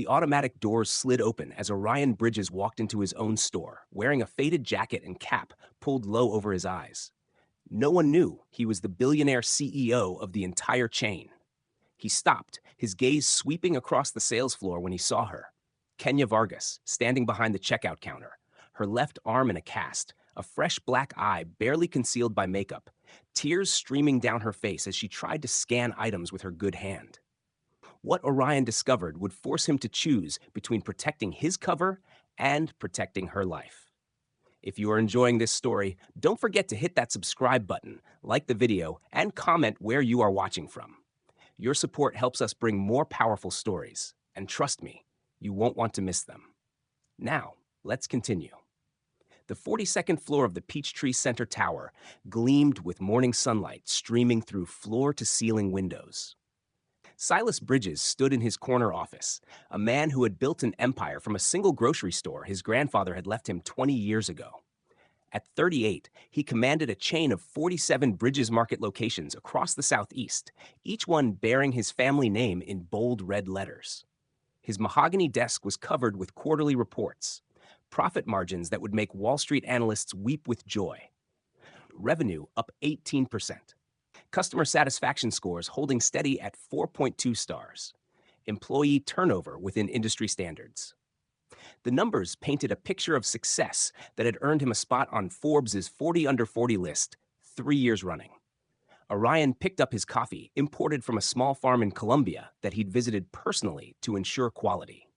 The automatic doors slid open as Orion Bridges walked into his own store, wearing a faded jacket and cap pulled low over his eyes. No one knew he was the billionaire CEO of the entire chain. He stopped, his gaze sweeping across the sales floor when he saw her. Kenya Vargas, standing behind the checkout counter, her left arm in a cast, a fresh black eye barely concealed by makeup, tears streaming down her face as she tried to scan items with her good hand. What Orion discovered would force him to choose between protecting his cover and protecting her life. If you are enjoying this story, don't forget to hit that subscribe button, like the video, and comment where you are watching from. Your support helps us bring more powerful stories, and trust me, you won't want to miss them. Now, let's continue. The 42nd floor of the Peachtree Center Tower gleamed with morning sunlight streaming through floor-to-ceiling windows. Silas Bridges stood in his corner office, a man who had built an empire from a single grocery store his grandfather had left him 20 years ago. At 38, he commanded a chain of 47 Bridges Market locations across the Southeast, each one bearing his family name in bold red letters. His mahogany desk was covered with quarterly reports, profit margins that would make Wall Street analysts weep with joy. Revenue up 18%. Customer satisfaction scores holding steady at 4.2 stars. Employee turnover within industry standards. The numbers painted a picture of success that had earned him a spot on Forbes' 40 Under 40 list 3 years running. Orion picked up his coffee, imported from a small farm in Colombia that he'd visited personally to ensure quality.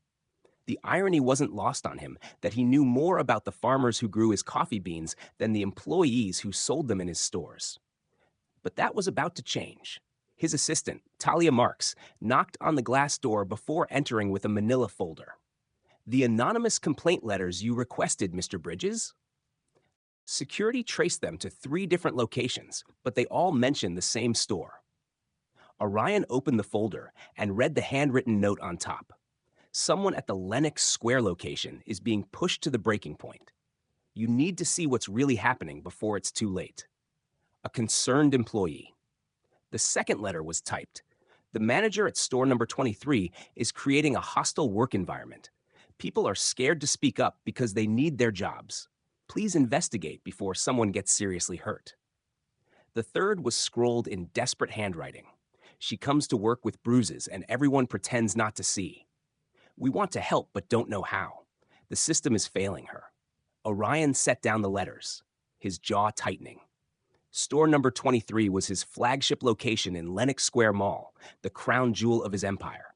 The irony wasn't lost on him that he knew more about the farmers who grew his coffee beans than the employees who sold them in his stores. But that was about to change. His assistant, Talia Marks, knocked on the glass door before entering with a manila folder. "The anonymous complaint letters you requested, Mr. Bridges?" Security traced them to 3 different locations, but they all mentioned the same store. Orion opened the folder and read the handwritten note on top. "Someone at the Lenox Square location is being pushed to the breaking point. You need to see what's really happening before it's too late. A concerned employee." The second letter was typed. "The manager at store number 23 is creating a hostile work environment. People are scared to speak up because they need their jobs. Please investigate before someone gets seriously hurt." The third was scrawled in desperate handwriting. "She comes to work with bruises and everyone pretends not to see. We want to help but don't know how. The system is failing her." Orion set down the letters, his jaw tightening. Store number 23 was his flagship location in Lenox Square Mall, the crown jewel of his empire.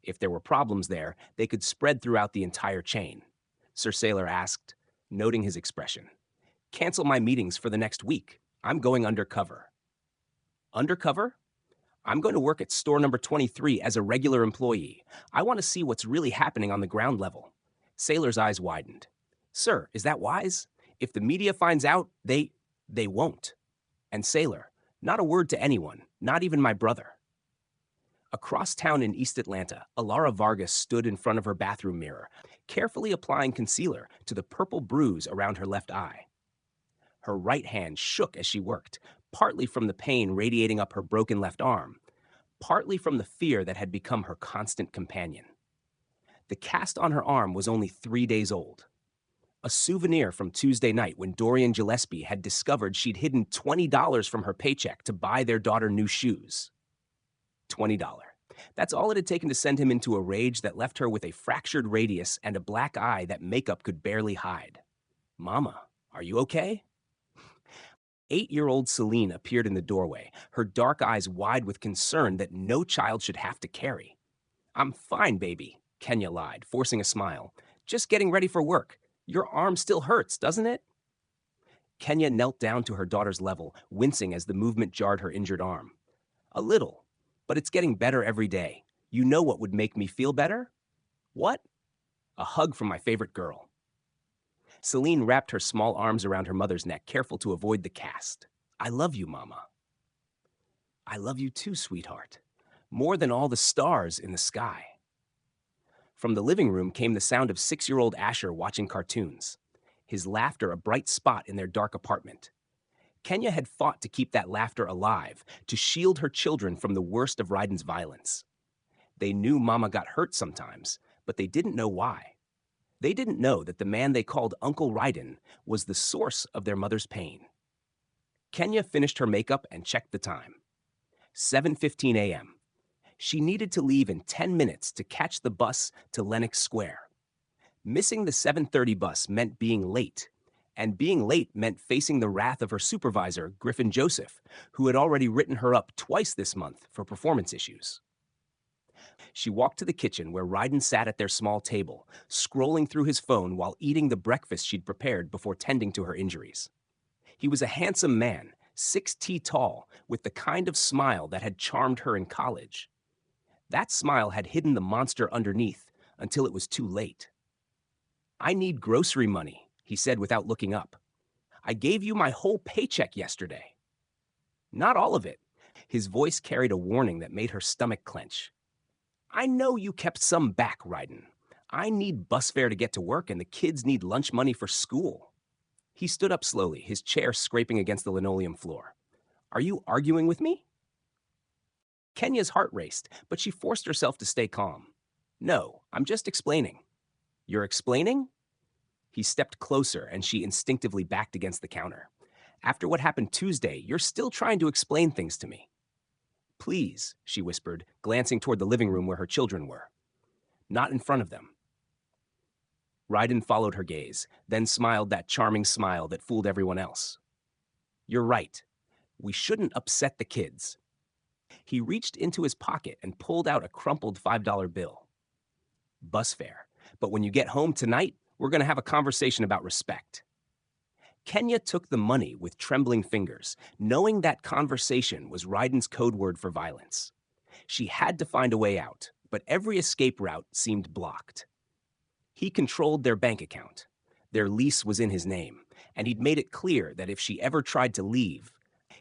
If there were problems there, they could spread throughout the entire chain. Sir Saylor asked, noting his expression. "Cancel my meetings for the next week. I'm going undercover." "Undercover? I'm going to work at store number 23 as a regular employee. I want to see what's really happening on the ground level." Saylor's eyes widened. "Sir, is that wise? If the media finds out, they won't." And Saylor, "Not a word to anyone, not even my brother." Across town in East Atlanta, Elara Vargas stood in front of her bathroom mirror, carefully applying concealer to the purple bruise around her left eye. Her right hand shook as she worked, partly from the pain radiating up her broken left arm, partly from the fear that had become her constant companion. The cast on her arm was only 3 days old. A souvenir from Tuesday night when Dorian Gillespie had discovered she'd hidden $20 from her paycheck to buy their daughter new shoes. $20. That's all it had taken to send him into a rage that left her with a fractured radius and a black eye that makeup could barely hide. "Mama, are you okay?" 8-year-old Celine appeared in the doorway, her dark eyes wide with concern that no child should have to carry. "I'm fine, baby," Kenya lied, forcing a smile. "Just getting ready for work. Your arm still hurts, doesn't it?" Kenya knelt down to her daughter's level, wincing as the movement jarred her injured arm. "A little, but it's getting better every day. You know what would make me feel better?" "What?" "A hug from my favorite girl." Celine wrapped her small arms around her mother's neck, careful to avoid the cast. "I love you, Mama." "I love you too, sweetheart. More than all the stars in the sky." From the living room came the sound of 6-year-old Asher watching cartoons, his laughter a bright spot in their dark apartment. Kenya had fought to keep that laughter alive, to shield her children from the worst of Ryden's violence. They knew Mama got hurt sometimes, but they didn't know why. They didn't know that the man they called Uncle Ryden was the source of their mother's pain. Kenya finished her makeup and checked the time. 7:15 a.m. She needed to leave in 10 minutes to catch the bus to Lenox Square. Missing the 7:30 bus meant being late, and being late meant facing the wrath of her supervisor, Griffin Joseph, who had already written her up twice this month for performance issues. She walked to the kitchen where Ryden sat at their small table, scrolling through his phone while eating the breakfast she'd prepared before tending to her injuries. He was a handsome man, 6't tall, with the kind of smile that had charmed her in college. That smile had hidden the monster underneath until it was too late. "I need grocery money," he said without looking up. "I gave you my whole paycheck yesterday." "Not all of it." His voice carried a warning that made her stomach clench. "I know you kept some back, Ryden. I need bus fare to get to work, and the kids need lunch money for school." He stood up slowly, his chair scraping against the linoleum floor. "Are you arguing with me?" Kenya's heart raced, but she forced herself to stay calm. "No, I'm just explaining." "You're explaining?" He stepped closer, and she instinctively backed against the counter. "After what happened Tuesday, you're still trying to explain things to me." "Please," she whispered, glancing toward the living room where her children were. "Not in front of them." Ryden followed her gaze, then smiled that charming smile that fooled everyone else. "You're right. We shouldn't upset the kids." He reached into his pocket and pulled out a crumpled $5 bill. "Bus fare. But when you get home tonight, we're going to have a conversation about respect." Kenya took the money with trembling fingers, knowing that conversation was Ryden's code word for violence. She had to find a way out, but every escape route seemed blocked. He controlled their bank account. Their lease was in his name, and he'd made it clear that if she ever tried to leave,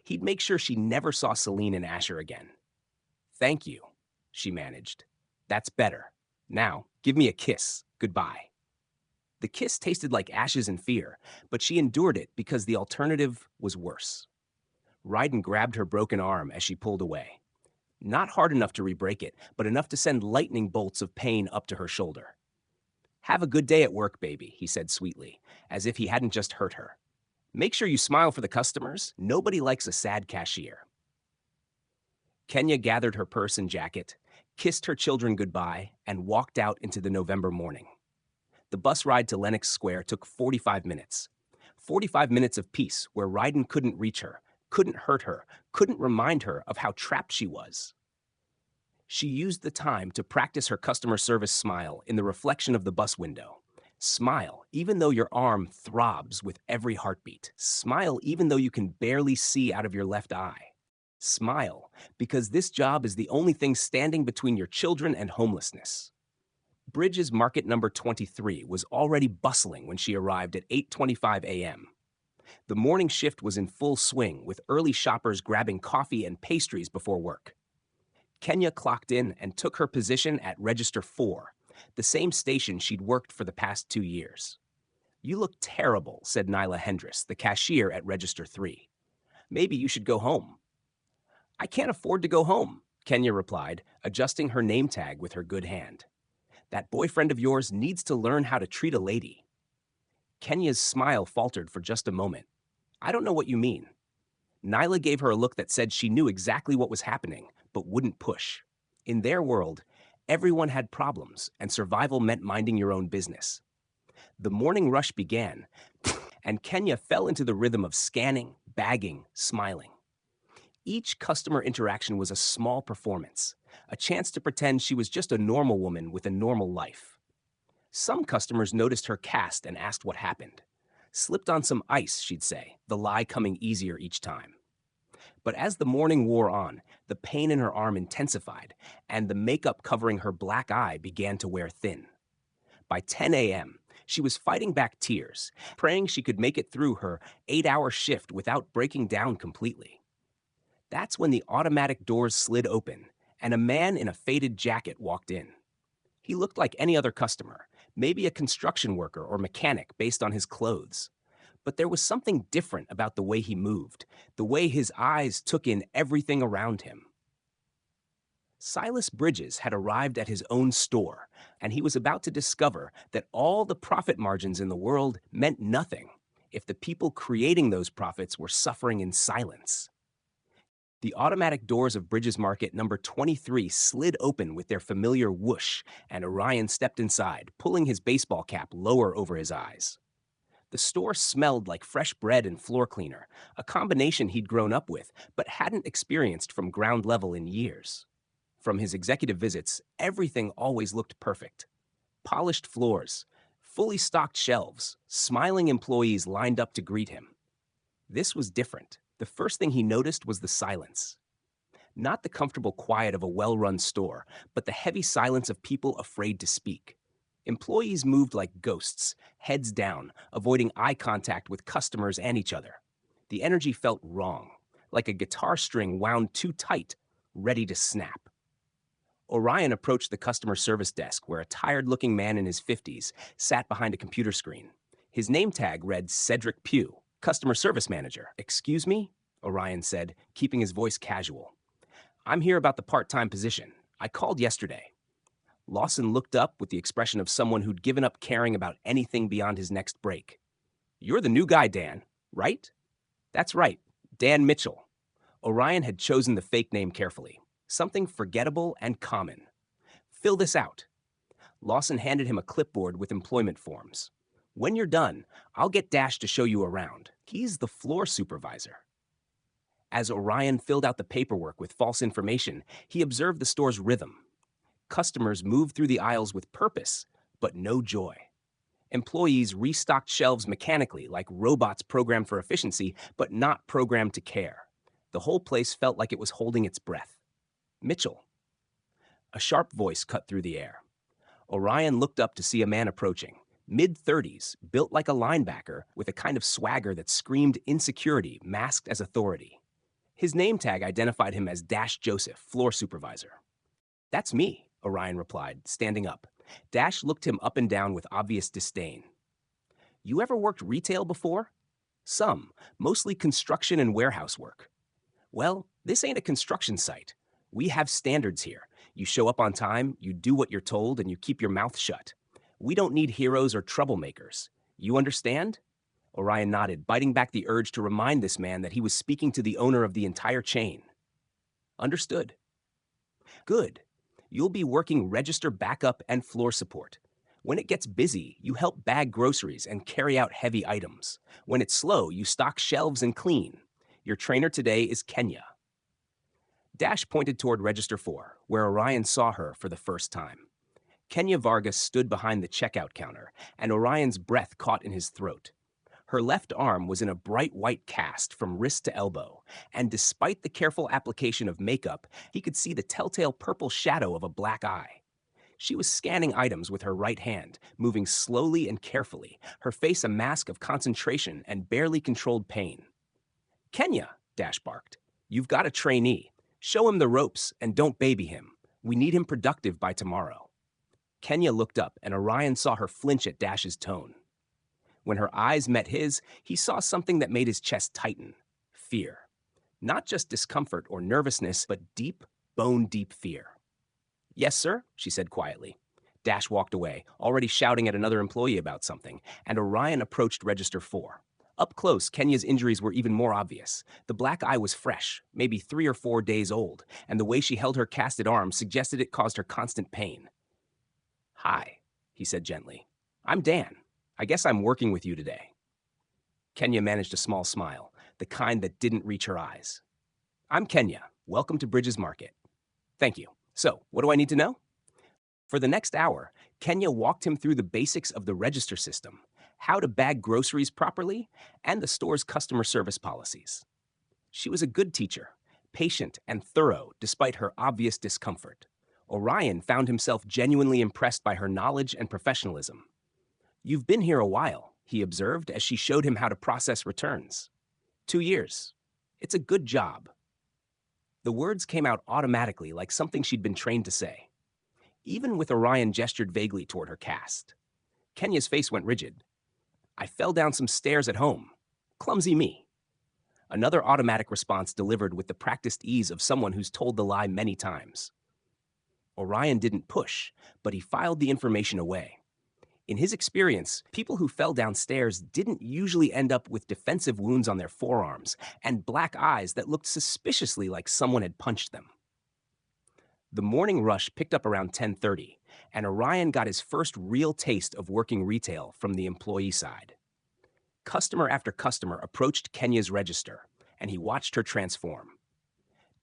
he'd make sure she never saw Celine and Asher again. "Thank you," she managed. "That's better. Now, give me a kiss. Goodbye." The kiss tasted like ashes and fear, but she endured it because the alternative was worse. Ryden grabbed her broken arm as she pulled away. Not hard enough to re-break it, but enough to send lightning bolts of pain up to her shoulder. "Have a good day at work, baby," he said sweetly, as if he hadn't just hurt her. "Make sure you smile for the customers. Nobody likes a sad cashier." Kenya gathered her purse and jacket, kissed her children goodbye, and walked out into the November morning. The bus ride to Lenox Square took 45 minutes. 45 minutes of peace where Ryden couldn't reach her, couldn't hurt her, couldn't remind her of how trapped she was. She used the time to practice her customer service smile in the reflection of the bus window. Smile even though your arm throbs with every heartbeat. Smile even though you can barely see out of your left eye. Smile because this job is the only thing standing between your children and homelessness. Bridges Market number 23 was already bustling when she arrived at 8:25 a.m. The morning shift was in full swing, with early shoppers grabbing coffee and pastries before work. Kenya clocked in and took her position at Register 4, the same station she'd worked for the past 2 years. "You look terrible," said Nyla Hendress, the cashier at Register 3. "Maybe you should go home." "I can't afford to go home," Kenya replied, adjusting her name tag with her good hand. "That boyfriend of yours needs to learn how to treat a lady." Kenya's smile faltered for just a moment. "I don't know what you mean." Nyla gave her a look that said she knew exactly what was happening, but wouldn't push. In their world, everyone had problems, and survival meant minding your own business. The morning rush began, and Kenya fell into the rhythm of scanning, bagging, smiling. Each customer interaction was a small performance, a chance to pretend she was just a normal woman with a normal life. Some customers noticed her cast and asked what happened. "Slipped on some ice," she'd say, the lie coming easier each time. But as the morning wore on, the pain in her arm intensified, and the makeup covering her black eye began to wear thin. By 10 a.m., she was fighting back tears, praying she could make it through her 8-hour shift without breaking down completely. That's when the automatic doors slid open, and a man in a faded jacket walked in. He looked like any other customer, maybe a construction worker or mechanic based on his clothes. But there was something different about the way he moved, the way his eyes took in everything around him. Silas Bridges had arrived at his own store, and he was about to discover that all the profit margins in the world meant nothing if the people creating those profits were suffering in silence. The automatic doors of Bridges Market number 23 slid open with their familiar whoosh, and Orion stepped inside, pulling his baseball cap lower over his eyes. The store smelled like fresh bread and floor cleaner, a combination he'd grown up with but hadn't experienced from ground level in years. From his executive visits, everything always looked perfect. Polished floors, fully stocked shelves, smiling employees lined up to greet him. This was different. The first thing he noticed was the silence. Not the comfortable quiet of a well-run store, but the heavy silence of people afraid to speak. Employees moved like ghosts, heads down, avoiding eye contact with customers and each other. The energy felt wrong, like a guitar string wound too tight, ready to snap. Orion approached the customer service desk where a tired-looking man in his 50s sat behind a computer screen. His name tag read Cedric Pugh, customer service manager. "Excuse me?" Orion said, keeping his voice casual. "I'm here about the part-time position. I called yesterday." Lawson looked up with the expression of someone who'd given up caring about anything beyond his next break. "You're the new guy, Dan, right?" "That's right, Dan Mitchell." Orion had chosen the fake name carefully. Something forgettable and common. "Fill this out." Lawson handed him a clipboard with employment forms. "When you're done, I'll get Dash to show you around. He's the floor supervisor." As Orion filled out the paperwork with false information, he observed the store's rhythm. Customers moved through the aisles with purpose, but no joy. Employees restocked shelves mechanically, like robots programmed for efficiency, but not programmed to care. The whole place felt like it was holding its breath. "Mitchell." A sharp voice cut through the air. Orion looked up to see a man approaching, mid-30s, built like a linebacker, with a kind of swagger that screamed insecurity masked as authority. His name tag identified him as Dash Joseph, floor supervisor. "That's me," Orion replied, standing up. Dash looked him up and down with obvious disdain. "You ever worked retail before?" "Some, mostly construction and warehouse work." "Well, this ain't a construction site. We have standards here. You show up on time, you do what you're told, and you keep your mouth shut. We don't need heroes or troublemakers. You understand?" Orion nodded, biting back the urge to remind this man that he was speaking to the owner of the entire chain. "Understood." "Good. You'll be working register backup and floor support. When it gets busy, you help bag groceries and carry out heavy items. When it's slow, you stock shelves and clean. Your trainer today is Kenya." Dash pointed toward Register 4, where Orion saw her for the first time. Kenya Vargas stood behind the checkout counter, and Orion's breath caught in his throat. Her left arm was in a bright white cast from wrist to elbow, and despite the careful application of makeup, he could see the telltale purple shadow of a black eye. She was scanning items with her right hand, moving slowly and carefully, her face a mask of concentration and barely controlled pain. "Kenya," Dash barked, "you've got a trainee. Show him the ropes and don't baby him. We need him productive by tomorrow." Kenya looked up, and Orion saw her flinch at Dash's tone. When her eyes met his, he saw something that made his chest tighten. Fear. Not just discomfort or nervousness, but deep, bone-deep fear. "Yes, sir," she said quietly. Dash walked away, already shouting at another employee about something, and Orion approached Register 4. Up close, Kenya's injuries were even more obvious. The black eye was fresh, maybe 3 or 4 days old, and the way she held her casted arm suggested it caused her constant pain. "Hi," he said gently. "I'm Dan. I guess I'm working with you today." Kenya managed a small smile, the kind that didn't reach her eyes. "I'm Kenya. Welcome to Bridges Market." "Thank you. So, what do I need to know?" For the next hour, Kenya walked him through the basics of the register system, how to bag groceries properly, and the store's customer service policies. She was a good teacher, patient and thorough despite her obvious discomfort. Orion found himself genuinely impressed by her knowledge and professionalism. "You've been here a while," he observed as she showed him how to process returns. 2 years. It's a good job." The words came out automatically like something she'd been trained to say. Even with Orion gestured vaguely toward her cast. Kenya's face went rigid. "I fell down some stairs at home. Clumsy me." Another automatic response delivered with the practiced ease of someone who's told the lie many times. Orion didn't push, but he filed the information away. In his experience, people who fell downstairs didn't usually end up with defensive wounds on their forearms and black eyes that looked suspiciously like someone had punched them. The morning rush picked up around 10:30, and Orion got his first real taste of working retail from the employee side. Customer after customer approached Kenya's register, and he watched her transform.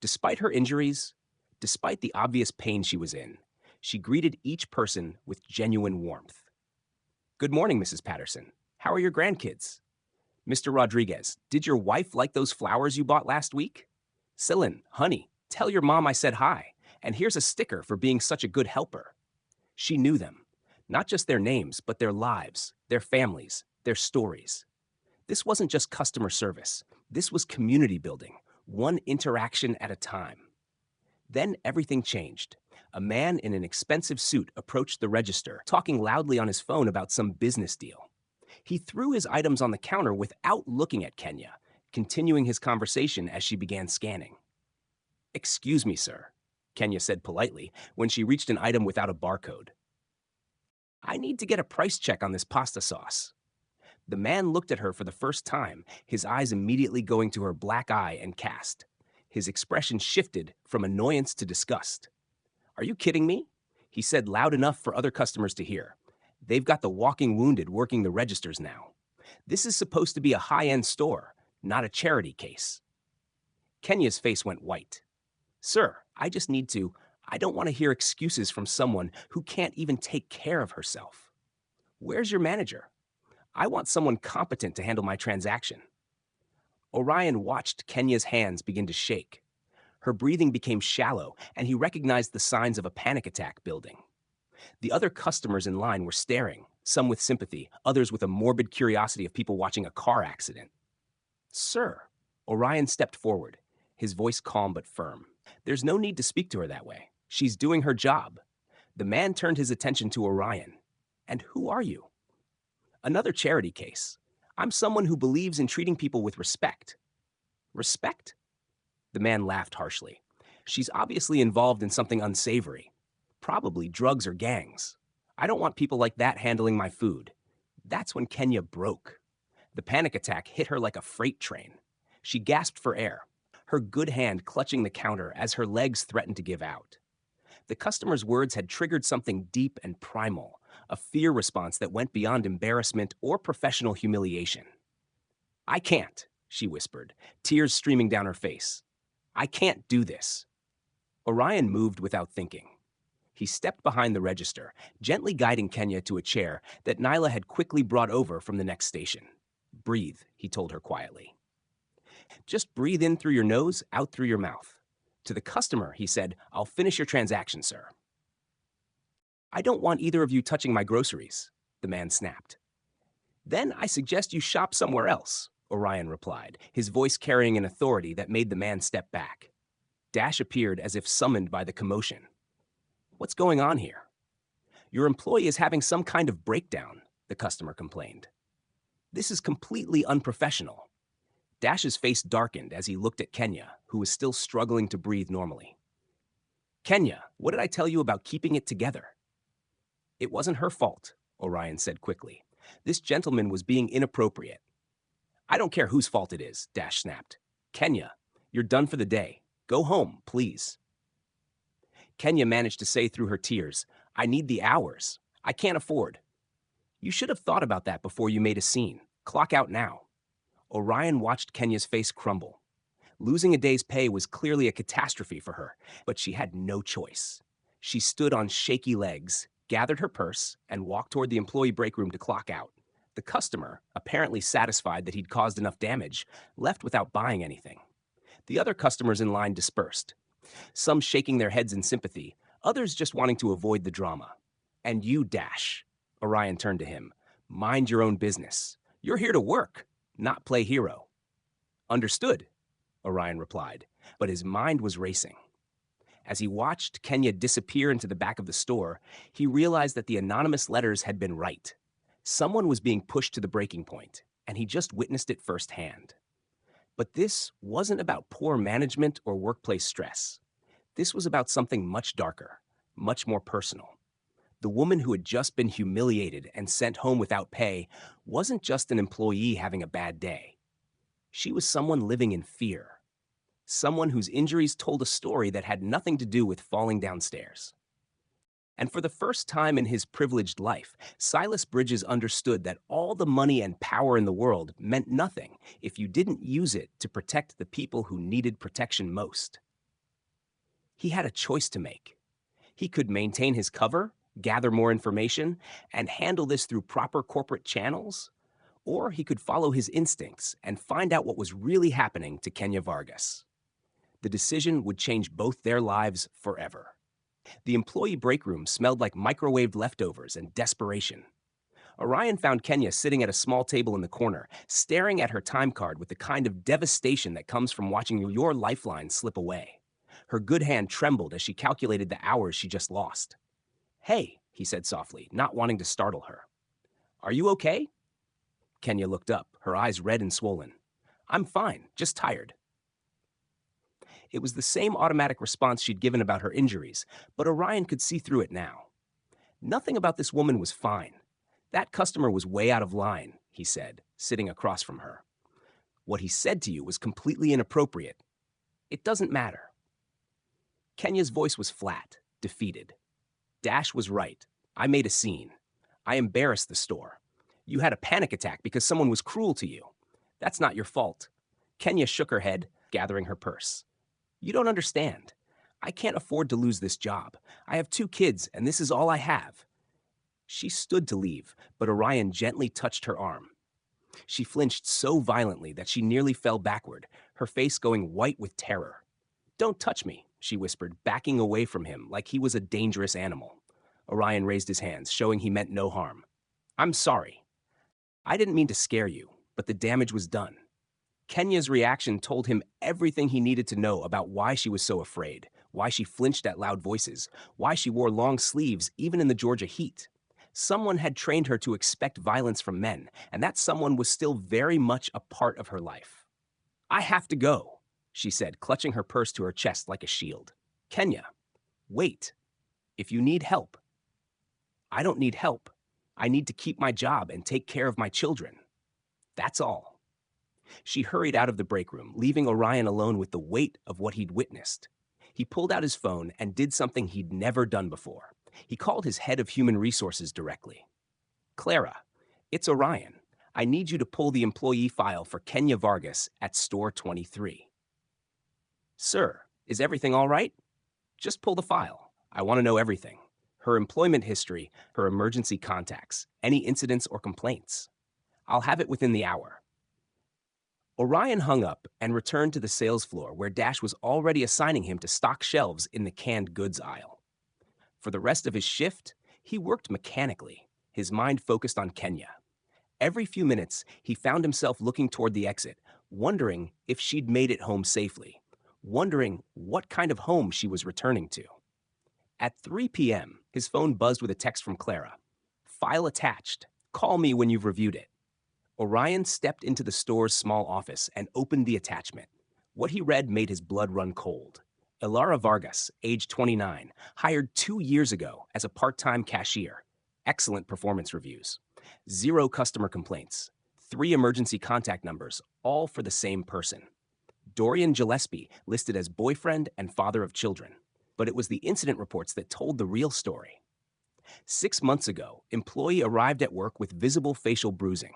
Despite her injuries, despite the obvious pain she was in, she greeted each person with genuine warmth. "Good morning, Mrs. Patterson. How are your grandkids? Mr. Rodriguez, did your wife like those flowers you bought last week? Celine, honey, tell your mom I said hi, and here's a sticker for being such a good helper." She knew them, not just their names, but their lives, their families, their stories. This wasn't just customer service. This was community building, one interaction at a time. Then everything changed. A man in an expensive suit approached the register, talking loudly on his phone about some business deal. He threw his items on the counter without looking at Kenya, continuing his conversation as she began scanning. "Excuse me, sir," Kenya said politely when she reached an item without a barcode. "I need to get a price check on this pasta sauce." The man looked at her for the first time, his eyes immediately going to her black eye and cast. His expression shifted from annoyance to disgust. "Are you kidding me?" He said loud enough for other customers to hear. "They've got the walking wounded working the registers now. This is supposed to be a high-end store, not a charity case." Kenya's face went white. "Sir, I don't want to hear excuses from someone who can't even take care of herself. Where's your manager? I want someone competent to handle my transaction." Orion watched Kenya's hands begin to shake. Her breathing became shallow, and he recognized the signs of a panic attack building. The other customers in line were staring, some with sympathy, others with a morbid curiosity of people watching a car accident. "Sir," Orion stepped forward, his voice calm but firm. "There's no need to speak to her that way. She's doing her job." The man turned his attention to Orion. "And who are you?" "Another charity case. I'm someone who believes in treating people with respect." "Respect?" The man laughed harshly. "She's obviously involved in something unsavory. Probably drugs or gangs. I don't want people like that handling my food." That's when Kenya broke. The panic attack hit her like a freight train. She gasped for air, her good hand clutching the counter as her legs threatened to give out. The customer's words had triggered something deep and primal, a fear response that went beyond embarrassment or professional humiliation. "I can't," she whispered, tears streaming down her face. "I can't do this." Orion moved without thinking. He stepped behind the register, gently guiding Kenya to a chair that Nyla had quickly brought over from the next station. "Breathe," he told her quietly. "Just breathe in through your nose, out through your mouth." To the customer, he said, "I'll finish your transaction, sir." "I don't want either of you touching my groceries," the man snapped. "Then I suggest you shop somewhere else," Orion replied, his voice carrying an authority that made the man step back. Dash appeared as if summoned by the commotion. "What's going on here?" "Your employee is having some kind of breakdown," the customer complained. "This is completely unprofessional." Dash's face darkened as he looked at Kenya, who was still struggling to breathe normally. "Kenya, what did I tell you about keeping it together?" "It wasn't her fault," Orion said quickly. "This gentleman was being inappropriate." "I don't care whose fault it is," Dash snapped. "Kenya, you're done for the day. Go home, please." Kenya managed to say through her tears, "I need the hours. I can't afford." "You should have thought about that before you made a scene. Clock out now." Orion watched Kenya's face crumble. Losing a day's pay was clearly a catastrophe for her, but she had no choice. She stood on shaky legs, gathered her purse, and walked toward the employee break room to clock out. The customer, apparently satisfied that he'd caused enough damage, left without buying anything. The other customers in line dispersed, some shaking their heads in sympathy, others just wanting to avoid the drama. "And you, Dash," Orion turned to him, "mind your own business. You're here to work, not play hero." "Understood," Orion replied, but his mind was racing. As he watched Kenya disappear into the back of the store, he realized that the anonymous letters had been right. Someone was being pushed to the breaking point, and he just witnessed it firsthand. But this wasn't about poor management or workplace stress. This was about something much darker, much more personal. The woman who had just been humiliated and sent home without pay wasn't just an employee having a bad day. She was someone living in fear, someone whose injuries told a story that had nothing to do with falling downstairs. And for the first time in his privileged life, Silas Bridges understood that all the money and power in the world meant nothing if you didn't use it to protect the people who needed protection most. He had a choice to make. He could maintain his cover, gather more information, and handle this through proper corporate channels, or he could follow his instincts and find out what was really happening to Kenya Vargas. The decision would change both their lives forever. The employee break room smelled like microwaved leftovers and desperation. Orion found Kenya sitting at a small table in the corner, staring at her time card with the kind of devastation that comes from watching your lifeline slip away. Her good hand trembled as she calculated the hours she just lost. "Hey," he said softly, not wanting to startle her. "Are you okay?" Kenya looked up, her eyes red and swollen. "I'm fine, just tired." It was the same automatic response she'd given about her injuries, but Orion could see through it now. Nothing about this woman was fine. "That customer was way out of line," he said, sitting across from her. "What he said to you was completely inappropriate. It doesn't matter." Kenya's voice was flat, defeated. "Dash was right. I made a scene. I embarrassed the store. You had a panic attack because someone was cruel to you. That's not your fault." Kenya shook her head, gathering her purse. "You don't understand. I can't afford to lose this job. I have 2 kids, and this is all I have." She stood to leave, but Orion gently touched her arm. She flinched so violently that she nearly fell backward, her face going white with terror. "Don't touch me," she whispered, backing away from him like he was a dangerous animal. Orion raised his hands, showing he meant no harm. "I'm sorry. I didn't mean to scare you, but the damage was done." Kenya's reaction told him everything he needed to know about why she was so afraid, why she flinched at loud voices, why she wore long sleeves even in the Georgia heat. Someone had trained her to expect violence from men, and that someone was still very much a part of her life. "I have to go," she said, clutching her purse to her chest like a shield. "Kenya, wait. If you need help." "I don't need help. I need to keep my job and take care of my children. That's all." She hurried out of the break room, leaving Orion alone with the weight of what he'd witnessed. He pulled out his phone and did something he'd never done before. He called his head of human resources directly. "Clara, it's Orion. I need you to pull the employee file for Kenya Vargas at store 23. "Sir, is everything all right?" "Just pull the file. I want to know everything. Her employment history, her emergency contacts, any incidents or complaints. I'll have it within the hour." Orion hung up and returned to the sales floor where Dash was already assigning him to stock shelves in the canned goods aisle. For the rest of his shift, he worked mechanically, his mind focused on Kenya. Every few minutes, he found himself looking toward the exit, wondering if she'd made it home safely, wondering what kind of home she was returning to. At 3 p.m., his phone buzzed with a text from Clara. "File attached. Call me when you've reviewed it." Orion stepped into the store's small office and opened the attachment. What he read made his blood run cold. Elara Vargas, age 29, hired 2 years ago as a part-time cashier. Excellent performance reviews. 0 customer complaints. 3 emergency contact numbers, all for the same person. Dorian Gillespie listed as boyfriend and father of children. But it was the incident reports that told the real story. 6 months ago, employee arrived at work with visible facial bruising.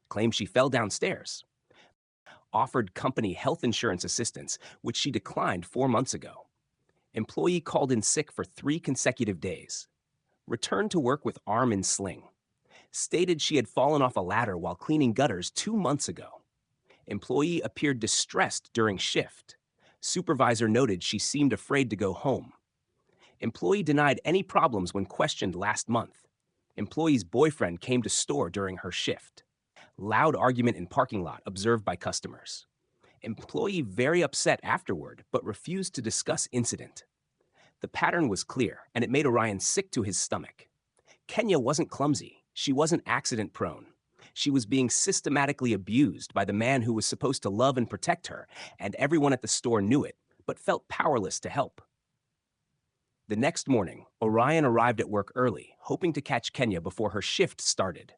Claimed she fell downstairs. Offered company health insurance assistance, which she declined 4 months ago. Employee called in sick for 3 consecutive days. Returned to work with arm in sling. Stated she had fallen off a ladder while cleaning gutters 2 months ago. Employee appeared distressed during shift. Supervisor noted she seemed afraid to go home. Employee denied any problems when questioned last month. Employee's boyfriend came to store during her shift. Loud argument in parking lot observed by customers. Employee very upset afterward, but refused to discuss incident. The pattern was clear, and it made Orion sick to his stomach. Kenya wasn't clumsy. She wasn't accident prone. She was being systematically abused by the man who was supposed to love and protect her, and everyone at the store knew it, but felt powerless to help. The next morning, Orion arrived at work early, hoping to catch Kenya before her shift started.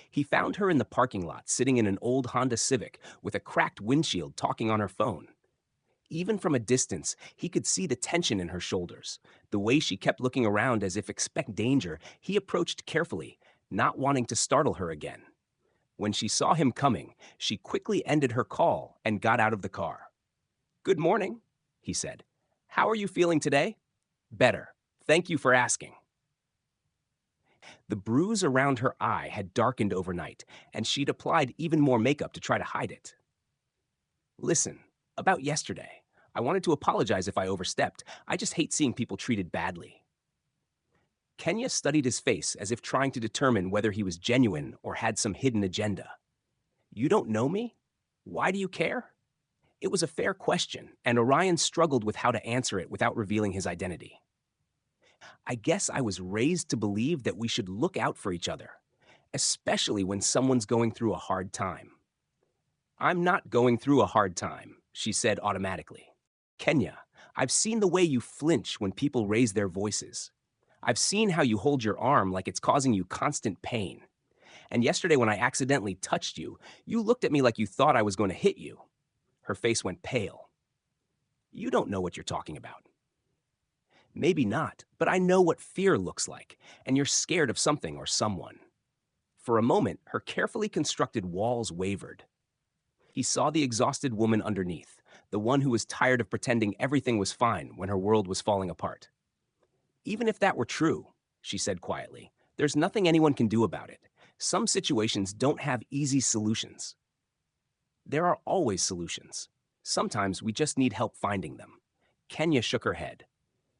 He found her in the parking lot, sitting in an old Honda Civic with a cracked windshield talking on her phone. Even from a distance, he could see the tension in her shoulders. The way she kept looking around as if expect danger, he approached carefully, not wanting to startle her again. When she saw him coming, she quickly ended her call and got out of the car. "Good morning," he said. "How are you feeling today?" "Better. Thank you for asking." The bruise around her eye had darkened overnight, and she'd applied even more makeup to try to hide it. "Listen, about yesterday, I wanted to apologize if I overstepped. I just hate seeing people treated badly." Kenya studied his face as if trying to determine whether he was genuine or had some hidden agenda. "You don't know me? Why do you care?" It was a fair question, and Orion struggled with how to answer it without revealing his identity. "I guess I was raised to believe that we should look out for each other, especially when someone's going through a hard time." "I'm not going through a hard time," she said automatically. "Kenya, I've seen the way you flinch when people raise their voices. I've seen how you hold your arm like it's causing you constant pain. And yesterday when I accidentally touched you, you looked at me like you thought I was going to hit you." Her face went pale. "You don't know what you're talking about." "Maybe not, but I know what fear looks like, and you're scared of something or someone." For a moment, her carefully constructed walls wavered. He saw the exhausted woman underneath, the one who was tired of pretending everything was fine when her world was falling apart. "Even if that were true," she said quietly, "there's nothing anyone can do about it. Some situations don't have easy solutions." "There are always solutions. Sometimes we just need help finding them." Kenya shook her head.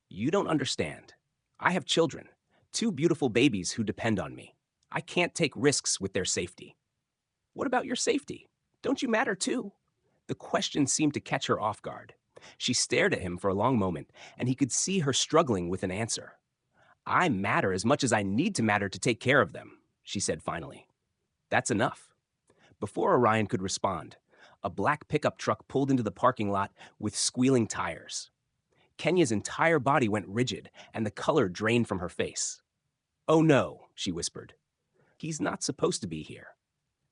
"You don't understand. I have children, two beautiful babies who depend on me. I can't take risks with their safety." "What about your safety? Don't you matter too?" The question seemed to catch her off guard. She stared at him for a long moment, and he could see her struggling with an answer. "I matter as much as I need to matter to take care of them," she said finally. "That's enough." Before Orion could respond, a black pickup truck pulled into the parking lot with squealing tires. Kenya's entire body went rigid, and the color drained from her face. "Oh no," she whispered. "He's not supposed to be here."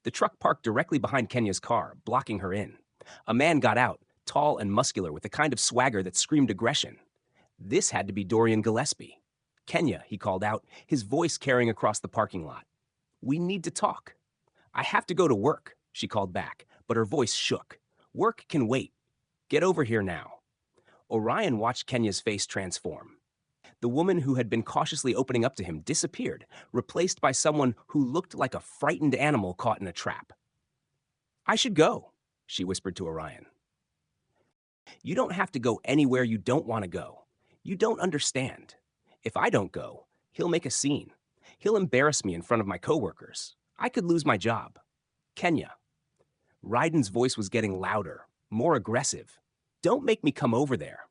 The truck parked directly behind Kenya's car, blocking her in. A man got out, tall and muscular with the kind of swagger that screamed aggression. This had to be Dorian Gillespie. "Kenya," he called out, his voice carrying across the parking lot. "We need to talk." "I have to go to work," she called back, but her voice shook. "Work can wait. Get over here now." Orion watched Kenya's face transform. The woman who had been cautiously opening up to him disappeared, replaced by someone who looked like a frightened animal caught in a trap. "I should go," she whispered to Orion. "You don't have to go anywhere you don't want to go. You don't understand. If I don't go, he'll make a scene. He'll embarrass me in front of my coworkers. I could lose my job." "Kenya." Ryden's voice was getting louder, more aggressive. "Don't make me come over there."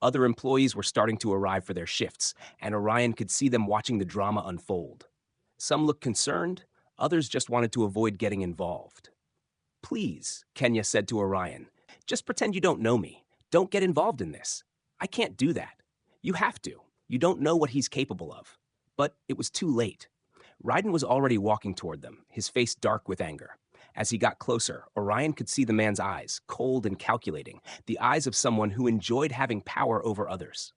Other employees were starting to arrive for their shifts, and Orion could see them watching the drama unfold. Some looked concerned, others just wanted to avoid getting involved. "Please," Kenya said to Orion, "just pretend you don't know me. Don't get involved in this. I can't do that. You have to. You don't know what he's capable of." But it was too late. Ryden was already walking toward them, his face dark with anger. As he got closer, Orion could see the man's eyes, cold and calculating, the eyes of someone who enjoyed having power over others.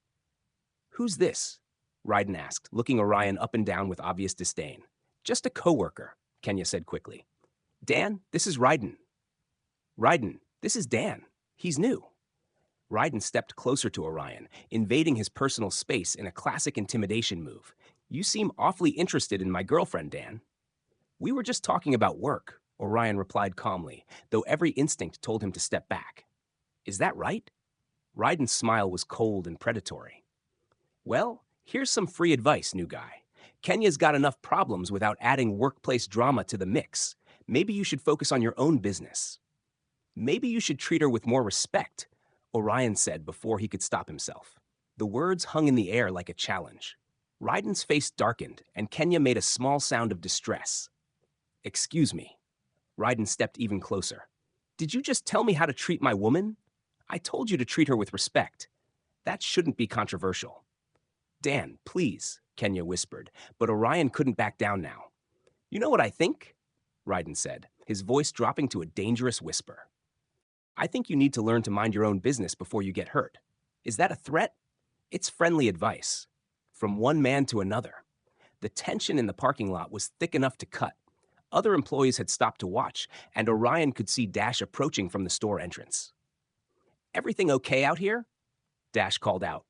"Who's this?" Ryden asked, looking Orion up and down with obvious disdain. "Just a coworker," Kenya said quickly. "Dan, this is Ryden." "Ryden, this is Dan. He's new." Ryden stepped closer to Orion, invading his personal space in a classic intimidation move. "You seem awfully interested in my girlfriend, Dan." "We were just talking about work," Orion replied calmly, though every instinct told him to step back. "Is that right?" Ryden's smile was cold and predatory. "Well, here's some free advice, new guy. Kenya's got enough problems without adding workplace drama to the mix. Maybe you should focus on your own business." "Maybe you should treat her with more respect," Orion said before he could stop himself. The words hung in the air like a challenge. Ryden's face darkened, and Kenya made a small sound of distress. "Excuse me." Ryden stepped even closer. "Did you just tell me how to treat my woman? I told you to treat her with respect." That shouldn't be controversial. Dan, please, Kenya whispered, but Orion couldn't back down now. You know what I think? Ryden said, his voice dropping to a dangerous whisper. I think you need to learn to mind your own business before you get hurt. Is that a threat? It's friendly advice. From one man to another. The tension in the parking lot was thick enough to cut. Other employees had stopped to watch, and Orion could see Dash approaching from the store entrance. Everything okay out here? Dash called out.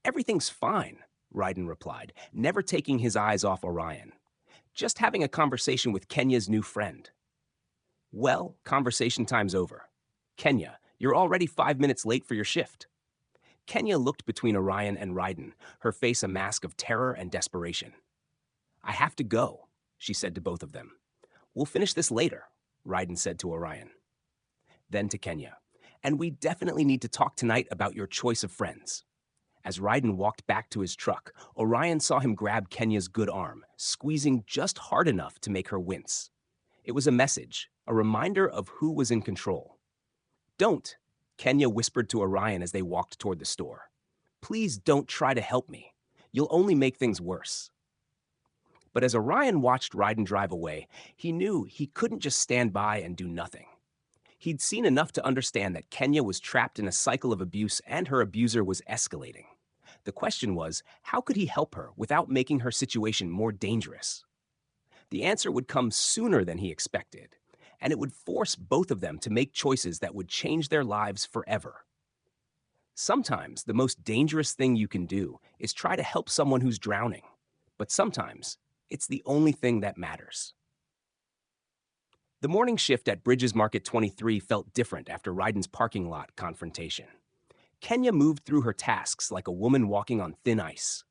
Everything's fine, Ryden replied, never taking his eyes off Orion. Just having a conversation with Kenya's new friend. Well, conversation time's over. Kenya, you're already 5 minutes late for your shift. Kenya looked between Orion and Ryden, her face a mask of terror and desperation. I have to go, she said to both of them. We'll finish this later, Ryden said to Orion. Then to Kenya. And we definitely need to talk tonight about your choice of friends. As Ryden walked back to his truck, Orion saw him grab Kenya's good arm, squeezing just hard enough to make her wince. It was a message, a reminder of who was in control. Don't, Kenya whispered to Orion as they walked toward the store. Please don't try to help me. You'll only make things worse. But as Orion watched Ryden drive away, he knew he couldn't just stand by and do nothing. He'd seen enough to understand that Kenya was trapped in a cycle of abuse and her abuser was escalating. The question was, how could he help her without making her situation more dangerous? The answer would come sooner than he expected, and it would force both of them to make choices that would change their lives forever. Sometimes the most dangerous thing you can do is try to help someone who's drowning, but sometimes it's the only thing that matters. The morning shift at Bridges Market 23 felt different after Ryden's parking lot confrontation. Kenya moved through her tasks like a woman walking on thin ice.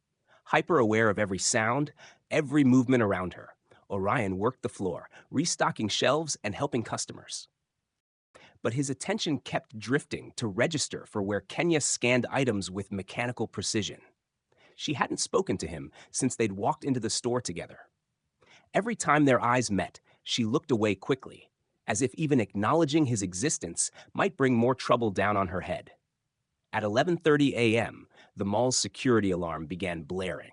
Hyper-aware of every sound, every movement around her, Orion worked the floor, restocking shelves and helping customers. But his attention kept drifting to register for where Kenya scanned items with mechanical precision. She hadn't spoken to him since they'd walked into the store together. Every time their eyes met, she looked away quickly, as if even acknowledging his existence might bring more trouble down on her head. At 11:30 a.m., the mall's security alarm began blaring.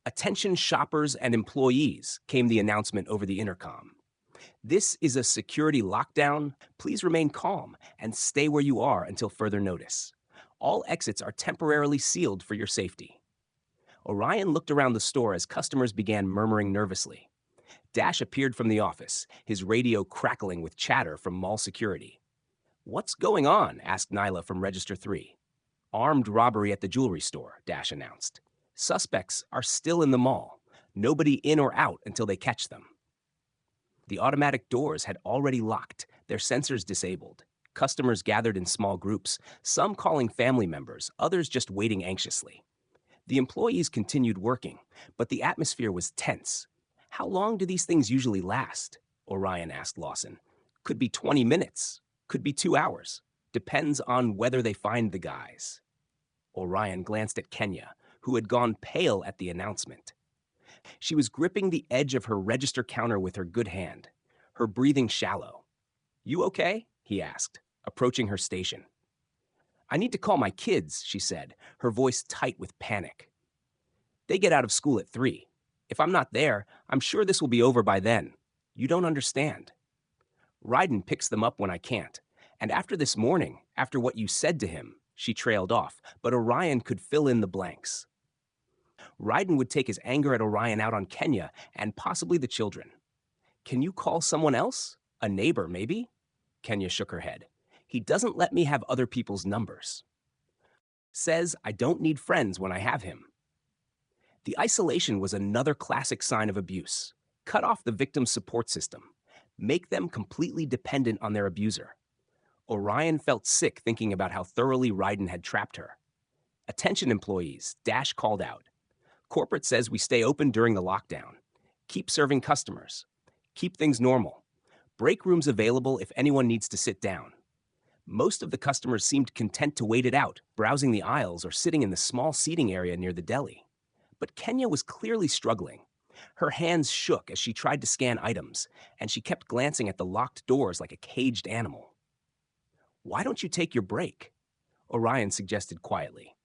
Attention shoppers and employees, came the announcement over the intercom. This is a security lockdown. Please remain calm and stay where you are until further notice. All exits are temporarily sealed for your safety. Orion looked around the store as customers began murmuring nervously. Dash appeared from the office, his radio crackling with chatter from mall security. What's going on? Asked Nyla from Register 3. Armed robbery at the jewelry store, Dash announced. Suspects are still in the mall. Nobody in or out until they catch them. The automatic doors had already locked, their sensors disabled. Customers gathered in small groups, some calling family members, others just waiting anxiously. The employees continued working, but the atmosphere was tense. How long do these things usually last? Orion asked Lawson. Could be 20 minutes. Could be 2 hours. Depends on whether they find the guys. Orion glanced at Kenya, who had gone pale at the announcement. She was gripping the edge of her register counter with her good hand, her breathing shallow. You okay? He asked, approaching her station. I need to call my kids, she said, her voice tight with panic. They get out of school at 3. If I'm not there, I'm sure this will be over by then. You don't understand. Ryden picks them up when I can't. And after this morning, after what you said to him, she trailed off, but Orion could fill in the blanks. Ryden would take his anger at Orion out on Kenya and possibly the children. Can you call someone else? A neighbor, maybe? Kenya shook her head. He doesn't let me have other people's numbers. Says I don't need friends when I have him. The isolation was another classic sign of abuse. Cut off the victim's support system. Make them completely dependent on their abuser. Orion felt sick thinking about how thoroughly Ryden had trapped her. Attention employees, Dash called out. Corporate says we stay open during the lockdown. Keep serving customers. Keep things normal. Break rooms available if anyone needs to sit down. Most of the customers seemed content to wait it out, browsing the aisles or sitting in the small seating area near the deli. But Kenya was clearly struggling. Her hands shook as she tried to scan items, and she kept glancing at the locked doors like a caged animal. Why don't you take your break? Orion suggested quietly.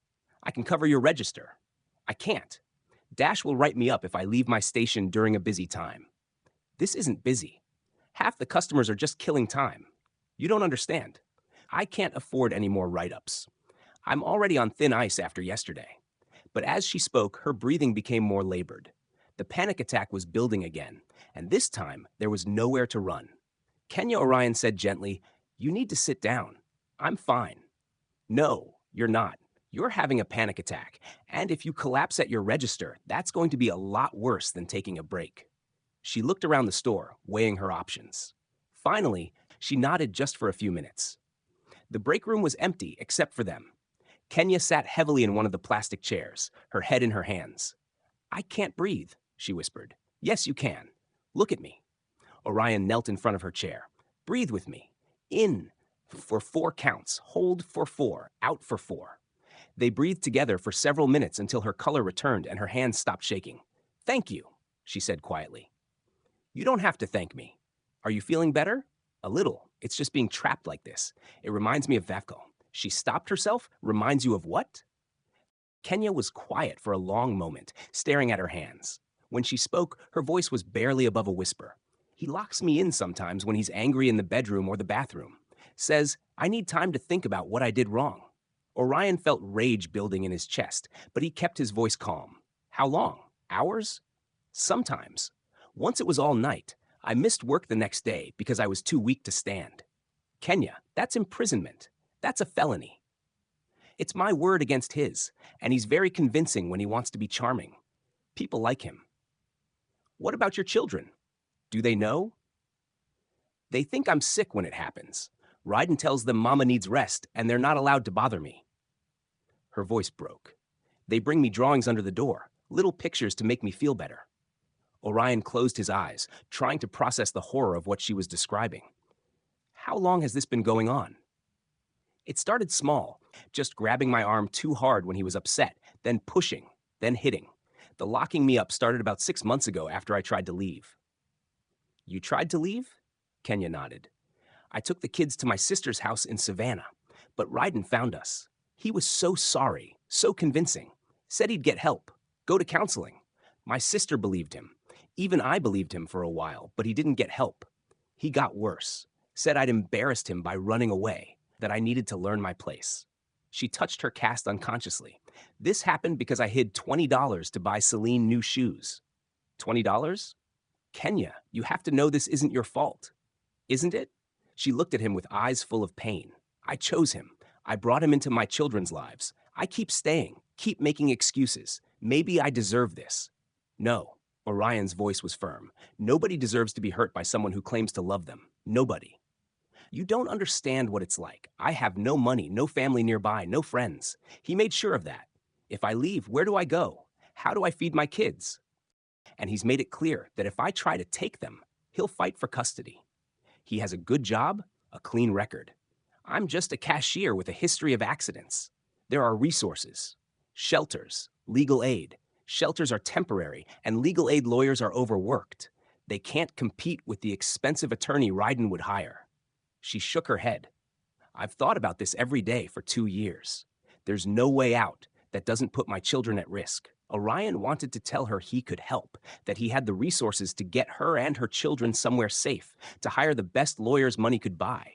I can cover your register. I can't. Dash will write me up if I leave my station during a busy time. This isn't busy. Half the customers are just killing time. You don't understand. I can't afford any more write-ups. I'm already on thin ice after yesterday. But as she spoke, her breathing became more labored. The panic attack was building again, and this time there was nowhere to run. Kenya Orion said gently, You need to sit down. I'm fine. No, you're not. You're having a panic attack, and if you collapse at your register, that's going to be a lot worse than taking a break. She looked around the store, weighing her options. Finally, she nodded just for a few minutes. The break room was empty except for them. Kenya sat heavily in one of the plastic chairs, her head in her hands. I can't breathe, she whispered. Yes, you can. Look at me. Orion knelt in front of her chair. Breathe with me. In for 4 counts, hold for 4, out for 4. They breathed together for several minutes until her color returned and her hands stopped shaking. Thank you, she said quietly. You don't have to thank me. Are you feeling better? A little. It's just being trapped like this. It reminds me of Vavko. She stopped herself? Reminds you of what? Kenya was quiet for a long moment, staring at her hands. When she spoke, her voice was barely above a whisper. He locks me in sometimes when he's angry in the bedroom or the bathroom. Says, I need time to think about what I did wrong. Orion felt rage building in his chest, but he kept his voice calm. How long? Hours? Sometimes. Once it was all night. I missed work the next day because I was too weak to stand. Kenya, that's imprisonment. That's a felony. It's my word against his, and he's very convincing when he wants to be charming. People like him. What about your children? Do they know? They think I'm sick when it happens. Ryden tells them Mama needs rest, and they're not allowed to bother me. Her voice broke. They bring me drawings under the door, little pictures to make me feel better. Orion closed his eyes, trying to process the horror of what she was describing. How long has this been going on? It started small, just grabbing my arm too hard when he was upset, then pushing, then hitting. The locking me up started about 6 months ago after I tried to leave. You tried to leave? Kenya nodded. I took the kids to my sister's house in Savannah, but Ryden found us. He was so sorry, so convincing. Said he'd get help, go to counseling. My sister believed him. Even I believed him for a while, but he didn't get help. He got worse. Said I'd embarrassed him by running away, that I needed to learn my place. She touched her cast unconsciously. This happened because I hid $20 to buy Celine new shoes. $20? Kenya, you have to know this isn't your fault. Isn't it? She looked at him with eyes full of pain. I chose him. I brought him into my children's lives. I keep staying, keep making excuses. Maybe I deserve this. No. Orion's voice was firm. Nobody deserves to be hurt by someone who claims to love them. Nobody. You don't understand what it's like. I have no money, no family nearby, no friends. He made sure of that. If I leave, where do I go? How do I feed my kids? And he's made it clear that if I try to take them, he'll fight for custody. He has a good job, a clean record. I'm just a cashier with a history of accidents. There are resources, shelters, legal aid. Shelters are temporary, and legal aid lawyers are overworked. They can't compete with the expensive attorney Ryden would hire. She shook her head. I've thought about this every day for 2 years. There's no way out that doesn't put my children at risk. Orion wanted to tell her he could help, that he had the resources to get her and her children somewhere safe, to hire the best lawyers money could buy.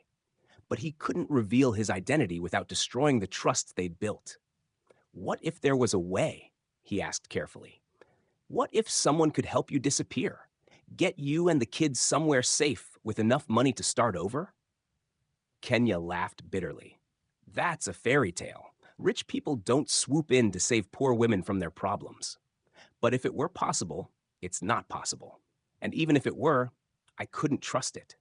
But he couldn't reveal his identity without destroying the trust they'd built. What if there was a way? He asked carefully. What if someone could help you disappear? Get you and the kids somewhere safe with enough money to start over? Kenya laughed bitterly. That's a fairy tale. Rich people don't swoop in to save poor women from their problems. But if it were possible, it's not possible. And even if it were, I couldn't trust it.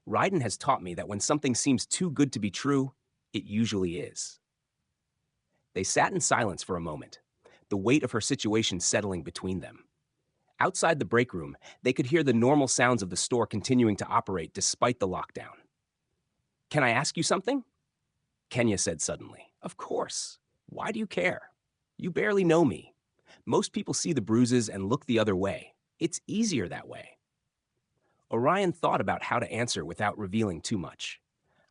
Ryden has taught me that when something seems too good to be true, it usually is. They sat in silence for a moment, the weight of her situation settling between them. Outside the break room, they could hear the normal sounds of the store continuing to operate despite the lockdown. Can I ask you something? Kenya said suddenly. Of course. Why do you care? You barely know me. Most people see the bruises and look the other way. It's easier that way. Orion thought about how to answer without revealing too much.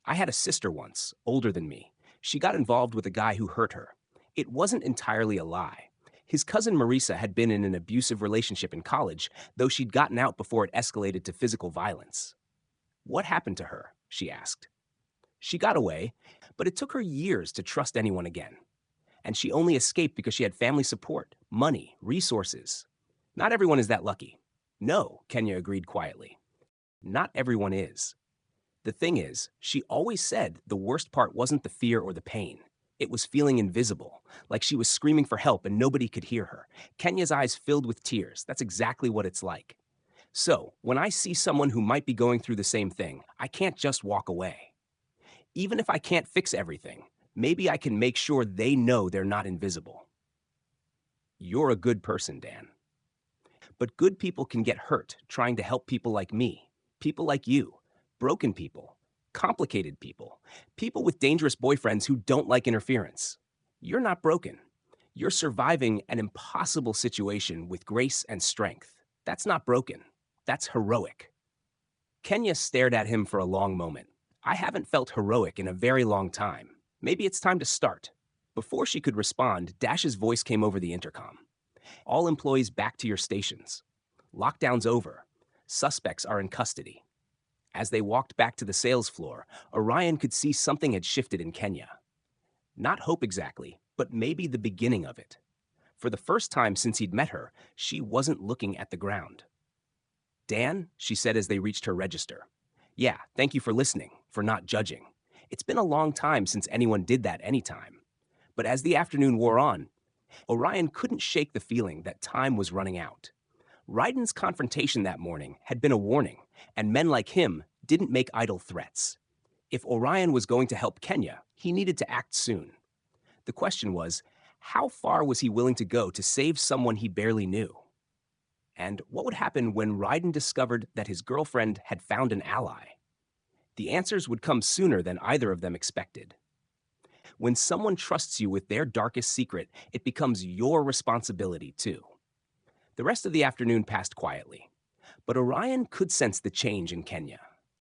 I had a sister once, older than me. She got involved with a guy who hurt her. It wasn't entirely a lie. His cousin Marisa had been in an abusive relationship in college, though she'd gotten out before it escalated to physical violence. What happened to her? She asked. She got away, but it took her years to trust anyone again. And she only escaped because she had family support, money, resources. Not everyone is that lucky. No, Kenya agreed quietly. Not everyone is. The thing is, she always said the worst part wasn't the fear or the pain. It was feeling invisible, like she was screaming for help and nobody could hear her. Kenya's eyes filled with tears. That's exactly what it's like. So, when I see someone who might be going through the same thing, I can't just walk away. Even if I can't fix everything, maybe I can make sure they know they're not invisible. You're a good person, Dan. But good people can get hurt trying to help people like me, people like you, broken people, complicated people, people with dangerous boyfriends who don't like interference. You're not broken. You're surviving an impossible situation with grace and strength. That's not broken. That's heroic. Kenya stared at him for a long moment. I haven't felt heroic in a very long time. Maybe it's time to start. Before she could respond, Dash's voice came over the intercom. All employees back to your stations. Lockdown's over. Suspects are in custody. As they walked back to the sales floor, Orion could see something had shifted in Kenya. Not hope exactly, but maybe the beginning of it. For the first time since he'd met her, she wasn't looking at the ground. Dan, she said as they reached her register. Yeah, thank you for listening, for not judging. It's been a long time since anyone did that anytime. But as the afternoon wore on, Orion couldn't shake the feeling that time was running out. Ryden's confrontation that morning had been a warning, and men like him didn't make idle threats. If Orion was going to help Kenya, he needed to act soon. The question was, how far was he willing to go to save someone he barely knew? And what would happen when Ryden discovered that his girlfriend had found an ally? The answers would come sooner than either of them expected. When someone trusts you with their darkest secret, it becomes your responsibility too. The rest of the afternoon passed quietly, but Orion could sense the change in Kenya.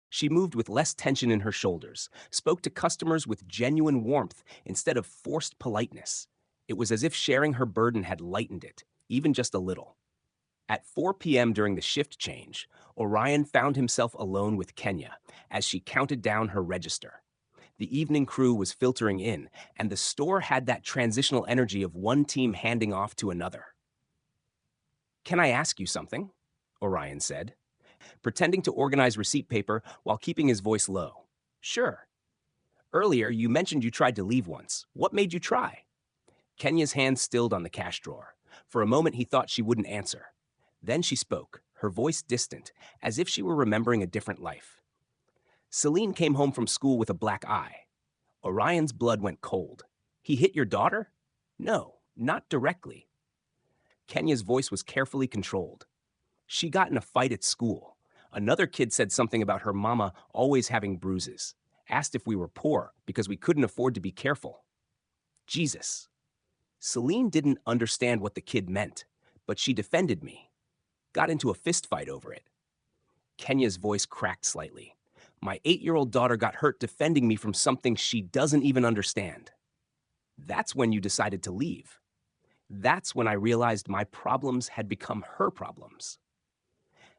She moved with less tension in her shoulders, spoke to customers with genuine warmth instead of forced politeness. It was as if sharing her burden had lightened it, even just a little. At 4 p.m. during the shift change, Orion found himself alone with Kenya as she counted down her register. The evening crew was filtering in, and the store had that transitional energy of one team handing off to another. Can I ask you something? Orion said, pretending to organize receipt paper while keeping his voice low. Sure. Earlier, you mentioned you tried to leave once. What made you try? Kenya's hand stilled on the cash drawer. For a moment, he thought she wouldn't answer. Then she spoke, her voice distant, as if she were remembering a different life. Celine came home from school with a black eye. Orion's blood went cold. He hit your daughter? No, not directly. Kenya's voice was carefully controlled. She got in a fight at school. Another kid said something about her mama always having bruises. Asked if we were poor because we couldn't afford to be careful. Jesus. Celine didn't understand what the kid meant, but she defended me. Got into a fist fight over it. Kenya's voice cracked slightly. My 8-year-old daughter got hurt defending me from something she doesn't even understand. That's when you decided to leave. That's when I realized my problems had become her problems.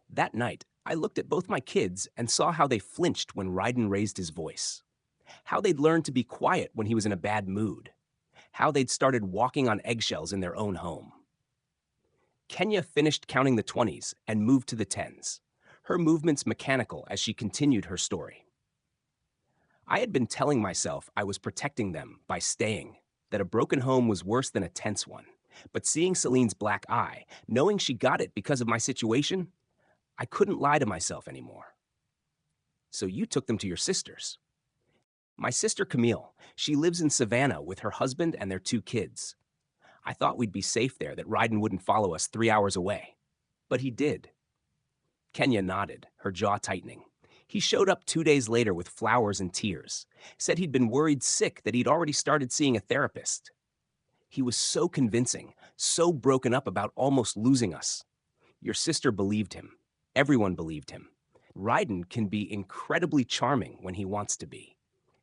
That night, I looked at both my kids and saw how they flinched when Ryden raised his voice. How they'd learned to be quiet when he was in a bad mood. How they'd started walking on eggshells in their own home. Kenya finished counting the 20s and moved to the 10s, her movements mechanical as she continued her story. I had been telling myself I was protecting them by staying, that a broken home was worse than a tense one. But seeing Celine's black eye, knowing she got it because of my situation, I couldn't lie to myself anymore. So you took them to your sister's. My sister Camille, she lives in Savannah with her husband and their 2 kids. I thought we'd be safe there, that Ryden wouldn't follow us 3 hours away. But he did. Kenya nodded, her jaw tightening. He showed up 2 days later with flowers and tears. Said he'd been worried sick that he'd already started seeing a therapist. He was so convincing, so broken up about almost losing us. Your sister believed him. Everyone believed him. Ryden can be incredibly charming when he wants to be.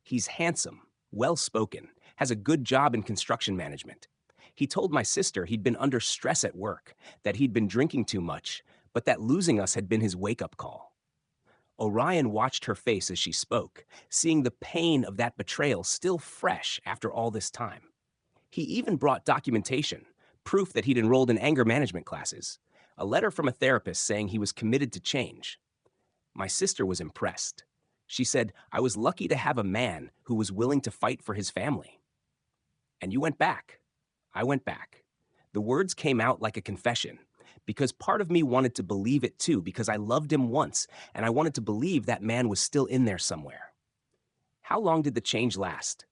He's handsome, well-spoken, has a good job in construction management. He told my sister he'd been under stress at work, that he'd been drinking too much, but that losing us had been his wake-up call. Orion watched her face as she spoke, seeing the pain of that betrayal still fresh after all this time. He even brought documentation, proof that he'd enrolled in anger management classes, a letter from a therapist saying he was committed to change. My sister was impressed. She said, "I was lucky to have a man who was willing to fight for his family." And you went back. I went back. The words came out like a confession, because part of me wanted to believe it too, because I loved him once, and I wanted to believe that man was still in there somewhere. How long did the change last?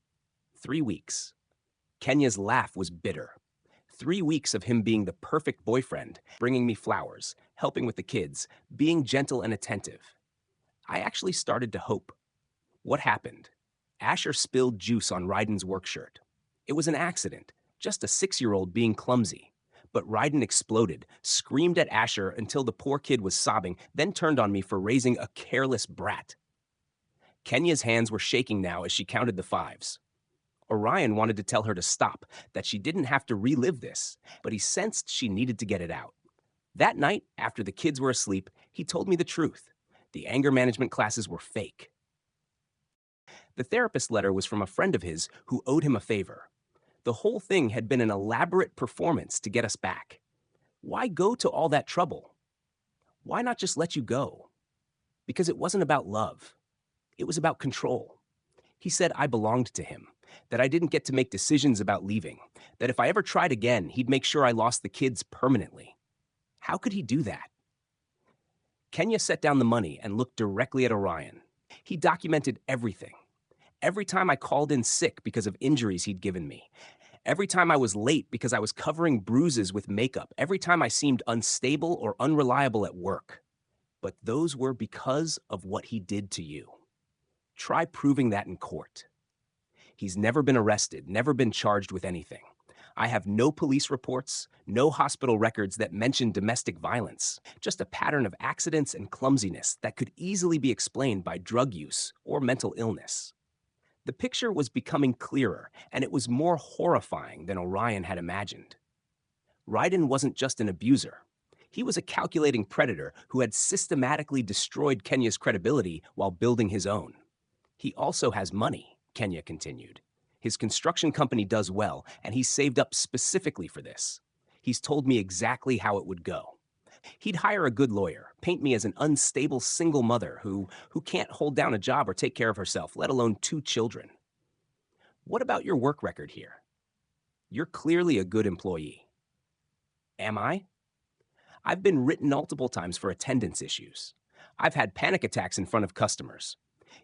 3 weeks. Kenya's laugh was bitter. 3 weeks of him being the perfect boyfriend, bringing me flowers, helping with the kids, being gentle and attentive. I actually started to hope. What happened? Asher spilled juice on Ryden's work shirt. It was an accident, just a 6-year-old being clumsy. But Ryden exploded, screamed at Asher until the poor kid was sobbing, then turned on me for raising a careless brat. Kenya's hands were shaking now as she counted the fives. Orion wanted to tell her to stop, that she didn't have to relive this, but he sensed she needed to get it out. That night, after the kids were asleep, he told me the truth. The anger management classes were fake. The therapist letter was from a friend of his who owed him a favor. The whole thing had been an elaborate performance to get us back. Why go to all that trouble? Why not just let you go? Because it wasn't about love. It was about control. He said I belonged to him, that I didn't get to make decisions about leaving, that if I ever tried again, he'd make sure I lost the kids permanently. How could he do that? Kenya set down the money and looked directly at Orion. He documented everything. Every time I called in sick because of injuries he'd given me. Every time I was late because I was covering bruises with makeup. Every time I seemed unstable or unreliable at work. But those were because of what he did to you. Try proving that in court. He's never been arrested, never been charged with anything. I have no police reports, no hospital records that mention domestic violence, just a pattern of accidents and clumsiness that could easily be explained by drug use or mental illness. The picture was becoming clearer, and it was more horrifying than Orion had imagined. Ryden wasn't just an abuser. He was a calculating predator who had systematically destroyed Kenya's credibility while building his own. He also has money, Kenya continued. His construction company does well, and he's saved up specifically for this. He's told me exactly how it would go. He'd hire a good lawyer, paint me as an unstable single mother who can't hold down a job or take care of herself, let alone 2 children. What about your work record here? You're clearly a good employee. Am I? I've been written multiple times for attendance issues. I've had panic attacks in front of customers.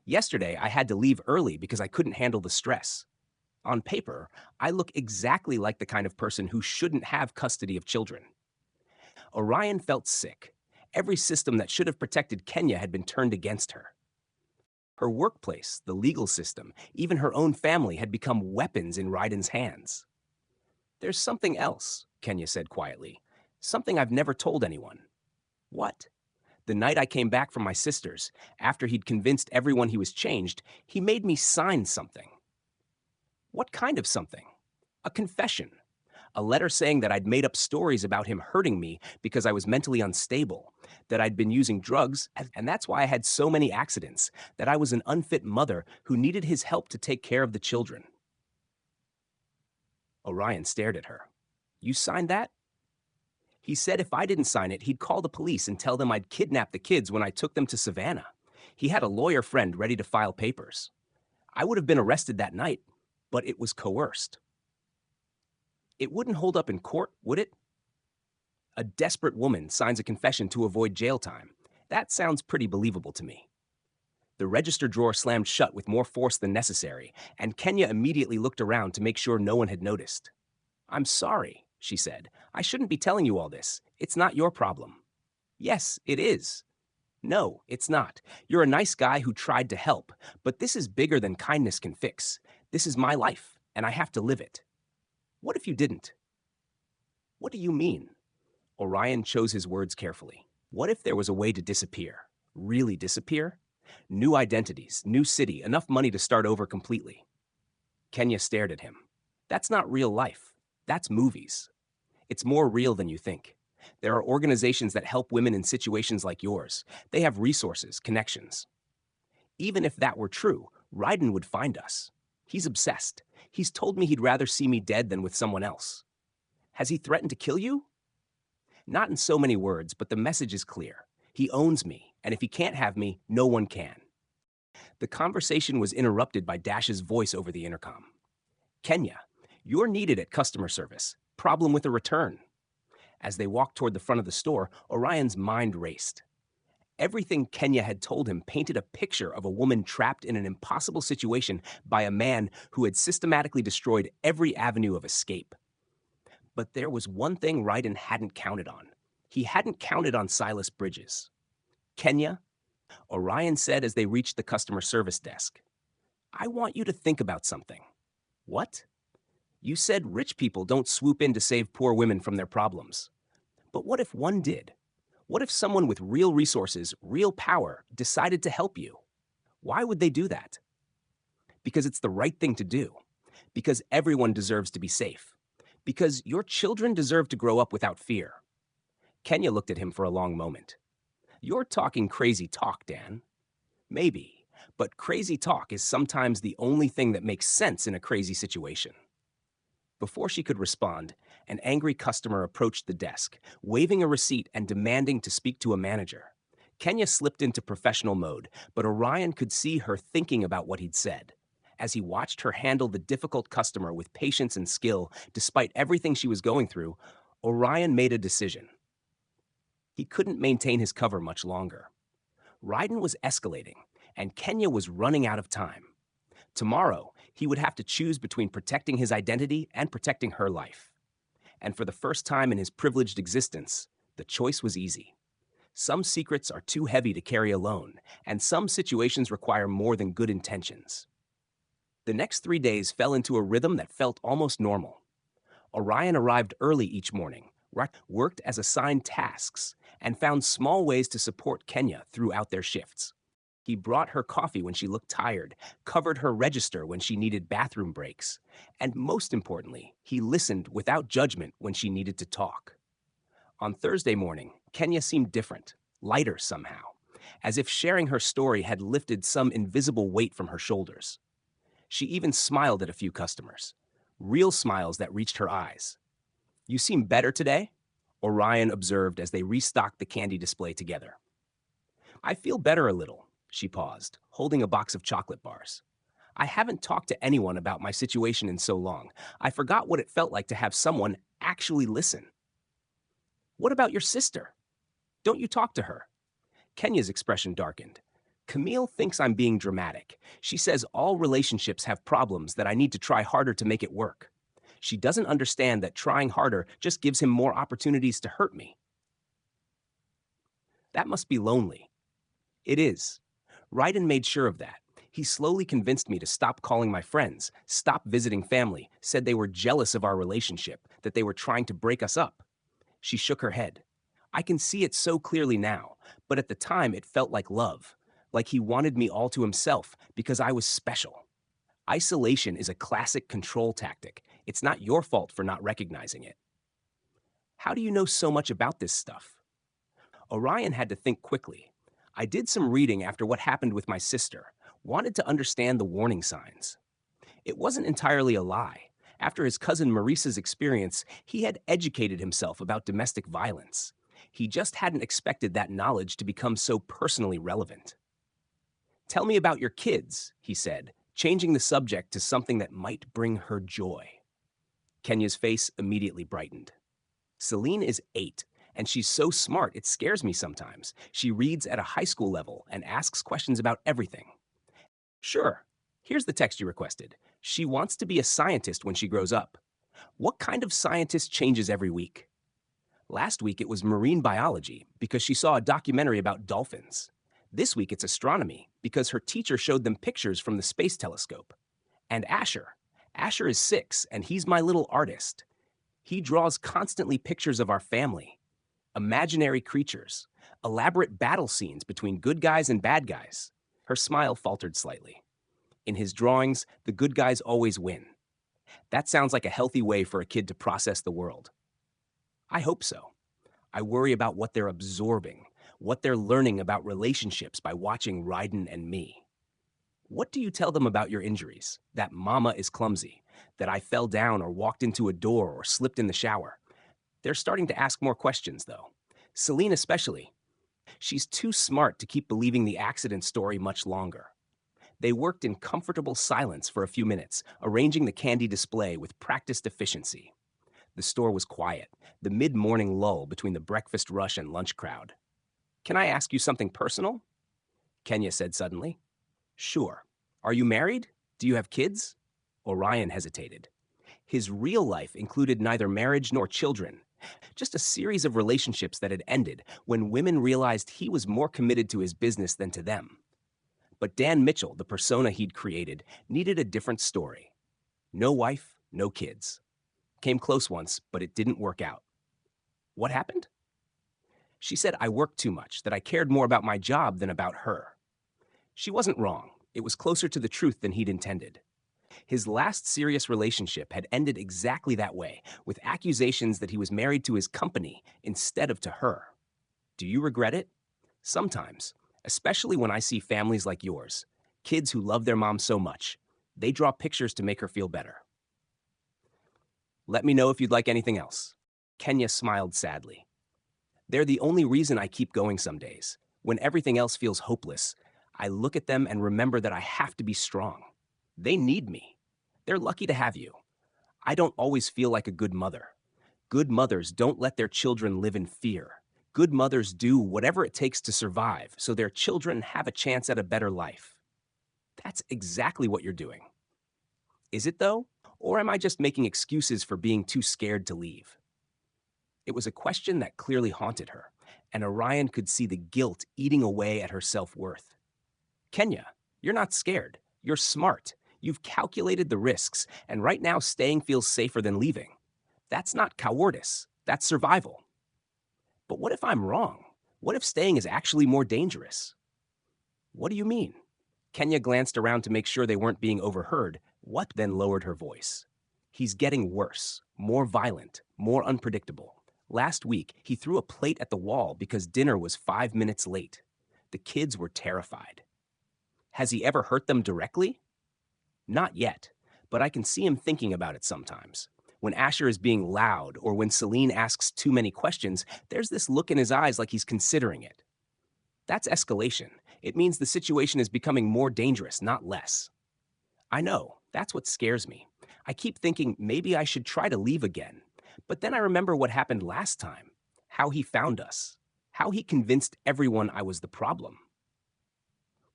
Yesterday, I had to leave early because I couldn't handle the stress. On paper, I look exactly like the kind of person who shouldn't have custody of children. Orion felt sick. Every system that should have protected Kenya had been turned against her. Her workplace, the legal system, even her own family had become weapons in Ryden's hands. There's something else, Kenya said quietly. Something I've never told anyone. What? The night I came back from my sister's, after he'd convinced everyone he was changed, he made me sign something. What kind of something? A confession. A letter saying that I'd made up stories about him hurting me because I was mentally unstable, that I'd been using drugs, and that's why I had so many accidents, that I was an unfit mother who needed his help to take care of the children. Orion stared at her. You signed that? He said if I didn't sign it, he'd call the police and tell them I'd kidnapped the kids when I took them to Savannah. He had a lawyer friend ready to file papers. I would have been arrested that night, but it was coerced. It wouldn't hold up in court, would it? A desperate woman signs a confession to avoid jail time. That sounds pretty believable to me. The register drawer slammed shut with more force than necessary, and Kenya immediately looked around to make sure no one had noticed. I'm sorry, she said. I shouldn't be telling you all this. It's not your problem. Yes, it is. No, it's not. You're a nice guy who tried to help, but this is bigger than kindness can fix. This is my life, and I have to live it. What if you didn't? What do you mean? Orion chose his words carefully. What if there was a way to disappear? Really disappear? New identities, new city, enough money to start over completely. Kenya stared at him. That's not real life. That's movies. It's more real than you think. There are organizations that help women in situations like yours. They have resources, connections. Even if that were true, Ryden would find us. He's obsessed. He's told me he'd rather see me dead than with someone else. Has he threatened to kill you? Not in so many words, but the message is clear. He owns me, and if he can't have me, no one can. The conversation was interrupted by Dash's voice over the intercom. Kenya, you're needed at customer service. Problem with a return. As they walked toward the front of the store, Orion's mind raced. Everything Kenya had told him painted a picture of a woman trapped in an impossible situation by a man who had systematically destroyed every avenue of escape. But there was one thing Ryden hadn't counted on. He hadn't counted on Silas Bridges. Kenya, Orion said as they reached the customer service desk, I want you to think about something. What? You said rich people don't swoop in to save poor women from their problems. But what if one did? What if someone with real resources, real power, decided to help you? Why would they do that? Because it's the right thing to do. Because everyone deserves to be safe. Because your children deserve to grow up without fear. Kenya looked at him for a long moment. You're talking crazy talk, Dan. Maybe, but crazy talk is sometimes the only thing that makes sense in a crazy situation. Before she could respond, an angry customer approached the desk, waving a receipt and demanding to speak to a manager. Kenya slipped into professional mode, but Orion could see her thinking about what he'd said. As he watched her handle the difficult customer with patience and skill, despite everything she was going through, Orion made a decision. He couldn't maintain his cover much longer. Ryden was escalating, and Kenya was running out of time. Tomorrow, he would have to choose between protecting his identity and protecting her life. And for the first time in his privileged existence, the choice was easy. Some secrets are too heavy to carry alone, and some situations require more than good intentions. The next 3 days fell into a rhythm that felt almost normal. Orion arrived early each morning, worked as assigned tasks, and found small ways to support Kenya throughout their shifts. He brought her coffee when she looked tired, covered her register when she needed bathroom breaks, and most importantly, he listened without judgment when she needed to talk. On Thursday morning, Kenya seemed different, lighter somehow, as if sharing her story had lifted some invisible weight from her shoulders. She even smiled at a few customers, real smiles that reached her eyes. You seem better today, Orion observed as they restocked the candy display together. I feel better a little, she paused, holding a box of chocolate bars. I haven't talked to anyone about my situation in so long. I forgot what it felt like to have someone actually listen. What about your sister? Don't you talk to her? Kenya's expression darkened. Camille thinks I'm being dramatic. She says all relationships have problems that I need to try harder to make it work. She doesn't understand that trying harder just gives him more opportunities to hurt me. That must be lonely. It is. Ryden made sure of that. He slowly convinced me to stop calling my friends, stop visiting family, said they were jealous of our relationship, that they were trying to break us up. She shook her head. I can see it so clearly now, but at the time it felt like love, like he wanted me all to himself because I was special. Isolation is a classic control tactic. It's not your fault for not recognizing it. How do you know so much about this stuff? Orion had to think quickly. I did some reading after what happened with my sister, wanted to understand the warning signs. It wasn't entirely a lie. After his cousin Maurice's experience, he had educated himself about domestic violence. He just hadn't expected that knowledge to become so personally relevant. Tell me about your kids, he said, changing the subject to something that might bring her joy. Kenya's face immediately brightened. Celine is 8. And she's so smart, it scares me sometimes. She reads at a high school level and asks questions about everything. Sure, here's the text you requested. She wants to be a scientist when she grows up. What kind of scientist changes every week? Last week it was marine biology because she saw a documentary about dolphins. This week it's astronomy because her teacher showed them pictures from the space telescope. And Asher. Asher is 6 and he's my little artist. He draws constantly pictures of our family. Imaginary creatures, elaborate battle scenes between good guys and bad guys. Her smile faltered slightly. In his drawings, the good guys always win. That sounds like a healthy way for a kid to process the world. I hope so. I worry about what they're absorbing, what they're learning about relationships by watching Ryden and me. What do you tell them about your injuries? That mama is clumsy, that I fell down or walked into a door or slipped in the shower. They're starting to ask more questions, though. Celine especially. She's too smart to keep believing the accident story much longer. They worked in comfortable silence for a few minutes, arranging the candy display with practiced efficiency. The store was quiet, the mid-morning lull between the breakfast rush and lunch crowd. Can I ask you something personal? Kenya said suddenly. Sure. Are you married? Do you have kids? Orion hesitated. His real life included neither marriage nor children, just a series of relationships that had ended when women realized he was more committed to his business than to them. But Dan Mitchell, the persona he'd created, needed a different story. No wife, no kids. Came close once, but it didn't work out. What happened? She said I worked too much, that I cared more about my job than about her. She wasn't wrong. It was closer to the truth than he'd intended. His last serious relationship had ended exactly that way, with accusations that he was married to his company instead of to her. Do you regret it? Sometimes, especially when I see families like yours, kids who love their mom so much. They draw pictures to make her feel better. Let me know if you'd like anything else. Kenya smiled sadly. They're the only reason I keep going some days. When everything else feels hopeless, I look at them and remember that I have to be strong. They need me. They're lucky to have you. I don't always feel like a good mother. Good mothers don't let their children live in fear. Good mothers do whatever it takes to survive so their children have a chance at a better life. That's exactly what you're doing. Is it though? Or am I just making excuses for being too scared to leave? It was a question that clearly haunted her, and Orion could see the guilt eating away at her self-worth. Kenya, you're not scared. You're smart. You've calculated the risks, and right now staying feels safer than leaving. That's not cowardice. That's survival. But what if I'm wrong? What if staying is actually more dangerous? What do you mean? Kenya glanced around to make sure they weren't being overheard. What then lowered her voice? He's getting worse, more violent, more unpredictable. Last week, he threw a plate at the wall because dinner was 5 minutes late. The kids were terrified. Has he ever hurt them directly? Not yet, but I can see him thinking about it sometimes. When Asher is being loud or when Celine asks too many questions, there's this look in his eyes like he's considering it. That's escalation. It means the situation is becoming more dangerous, not less. I know, that's what scares me. I keep thinking maybe I should try to leave again. But then I remember what happened last time, how he found us, how he convinced everyone I was the problem.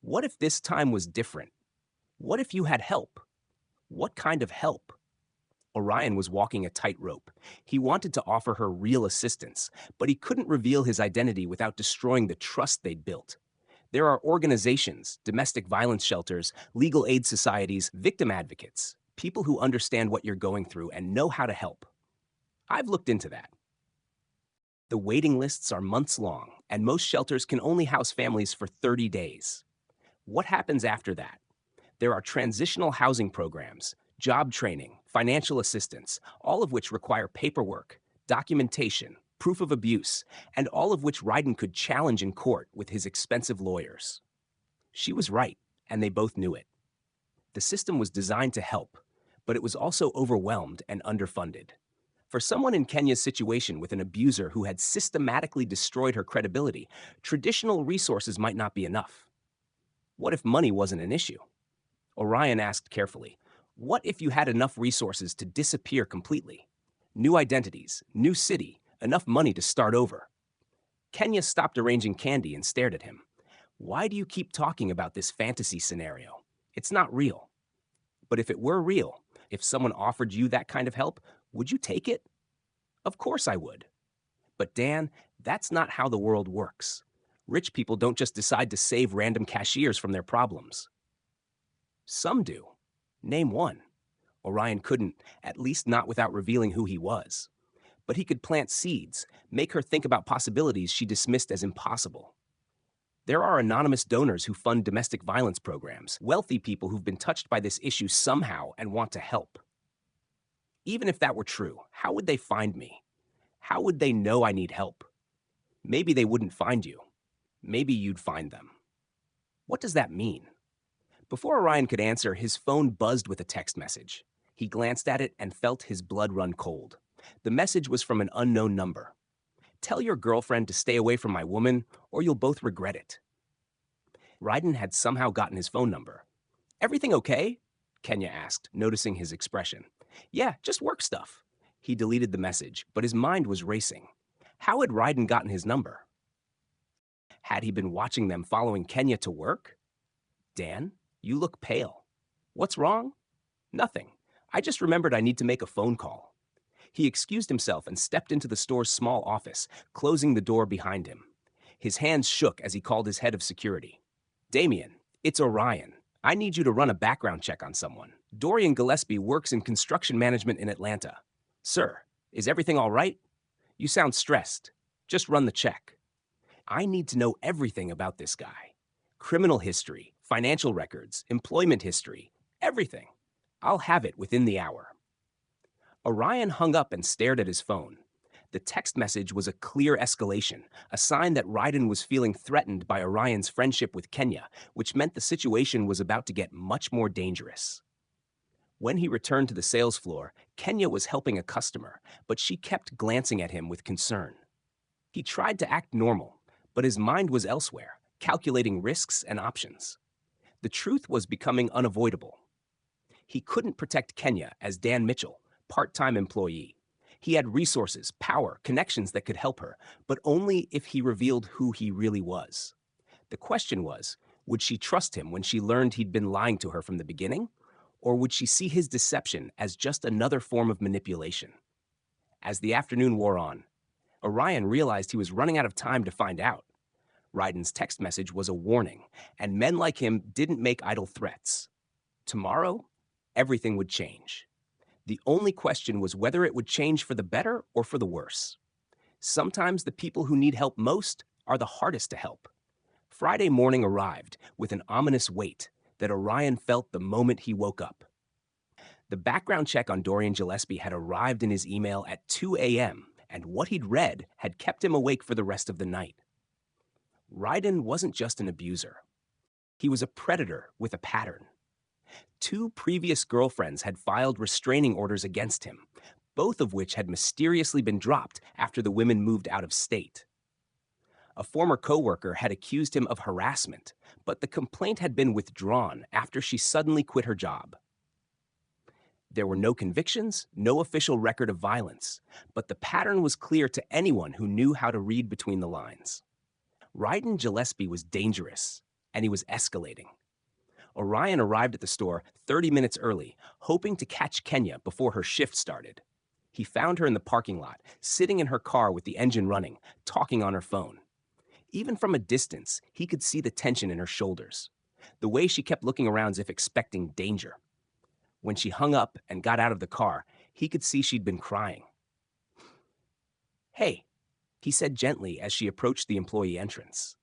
What if this time was different? What if you had help? What kind of help? Orion was walking a tightrope. He wanted to offer her real assistance, but he couldn't reveal his identity without destroying the trust they'd built. There are organizations, domestic violence shelters, legal aid societies, victim advocates, people who understand what you're going through and know how to help. I've looked into that. The waiting lists are months long, and most shelters can only house families for 30 days. What happens after that? There are transitional housing programs, job training, financial assistance, all of which require paperwork, documentation, proof of abuse, and all of which Ryden could challenge in court with his expensive lawyers. She was right, and they both knew it. The system was designed to help, but it was also overwhelmed and underfunded. For someone in Kenya's situation with an abuser who had systematically destroyed her credibility, traditional resources might not be enough. What if money wasn't an issue? Orion asked carefully, what if you had enough resources to disappear completely? New identities, new city, enough money to start over. Kenya stopped arranging candy and stared at him. Why do you keep talking about this fantasy scenario? It's not real. But if it were real, if someone offered you that kind of help, would you take it? Of course I would. But Dan, that's not how the world works. Rich people don't just decide to save random cashiers from their problems. Some do. Name one. Orion couldn't, at least not without revealing who he was. But he could plant seeds, make her think about possibilities she dismissed as impossible. There are anonymous donors who fund domestic violence programs, wealthy people who've been touched by this issue somehow and want to help. Even if that were true, how would they find me? How would they know I need help? Maybe they wouldn't find you. Maybe you'd find them. What does that mean? Before Orion could answer, his phone buzzed with a text message. He glanced at it and felt his blood run cold. The message was from an unknown number. Tell your girlfriend to stay away from my woman, or you'll both regret it. Ryden had somehow gotten his phone number. Everything okay? Kenya asked, noticing his expression. Yeah, just work stuff. He deleted the message, but his mind was racing. How had Ryden gotten his number? Had he been watching them following Kenya to work? Dan, you look pale. What's wrong? Nothing. I just remembered I need to make a phone call. He excused himself and stepped into the store's small office, closing the door behind him. His hands shook as he called his head of security. Damien, it's Orion. I need you to run a background check on someone. Dorian Gillespie works in construction management in Atlanta. Sir, is everything all right? You sound stressed. Just run the check. I need to know everything about this guy. Criminal history, financial records, employment history, everything. I'll have it within the hour. Orion hung up and stared at his phone. The text message was a clear escalation, a sign that Ryden was feeling threatened by Orion's friendship with Kenya, which meant the situation was about to get much more dangerous. When he returned to the sales floor, Kenya was helping a customer, but she kept glancing at him with concern. He tried to act normal, but his mind was elsewhere, calculating risks and options. The truth was becoming unavoidable. He couldn't protect Kenya as Dan Mitchell, part-time employee. He had resources, power, connections that could help her, but only if he revealed who he really was. The question was, would she trust him when she learned he'd been lying to her from the beginning? Or would she see his deception as just another form of manipulation? As the afternoon wore on, Orion realized he was running out of time to find out. Ryden's text message was a warning, and men like him didn't make idle threats. Tomorrow, everything would change. The only question was whether it would change for the better or for the worse. Sometimes the people who need help most are the hardest to help. Friday morning arrived with an ominous weight that Orion felt the moment he woke up. The background check on Dorian Gillespie had arrived in his email at 2 a.m., and what he'd read had kept him awake for the rest of the night. Ryden wasn't just an abuser. He was a predator with a pattern. 2 previous girlfriends had filed restraining orders against him, both of which had mysteriously been dropped after the women moved out of state. A former coworker had accused him of harassment, but the complaint had been withdrawn after she suddenly quit her job. There were no convictions, no official record of violence, but the pattern was clear to anyone who knew how to read between the lines. Ryden Gillespie was dangerous, and he was escalating. Orion arrived at the store 30 minutes early, hoping to catch Kenya before her shift started. He found her in the parking lot, sitting in her car with the engine running, talking on her phone. Even from a distance, he could see the tension in her shoulders, the way she kept looking around as if expecting danger. When she hung up and got out of the car, he could see she'd been crying. "Hey," he said gently as she approached the employee entrance.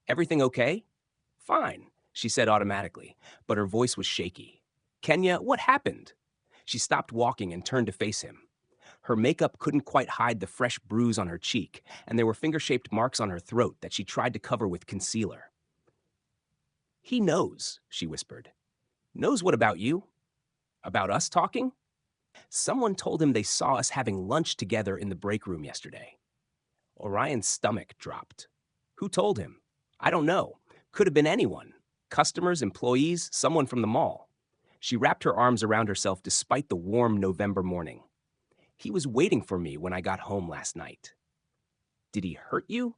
"Everything okay?" "Fine," she said automatically, but her voice was shaky. "Kenya, what happened?" She stopped walking and turned to face him. Her makeup couldn't quite hide the fresh bruise on her cheek, and there were finger-shaped marks on her throat that she tried to cover with concealer. "He knows," she whispered. "Knows what about you? About us talking? Someone told him they saw us having lunch together in the break room yesterday." Orion's stomach dropped. "Who told him?" "I don't know. Could have been anyone. Customers, employees, someone from the mall." She wrapped her arms around herself despite the warm November morning. "He was waiting for me when I got home last night." "Did he hurt you?"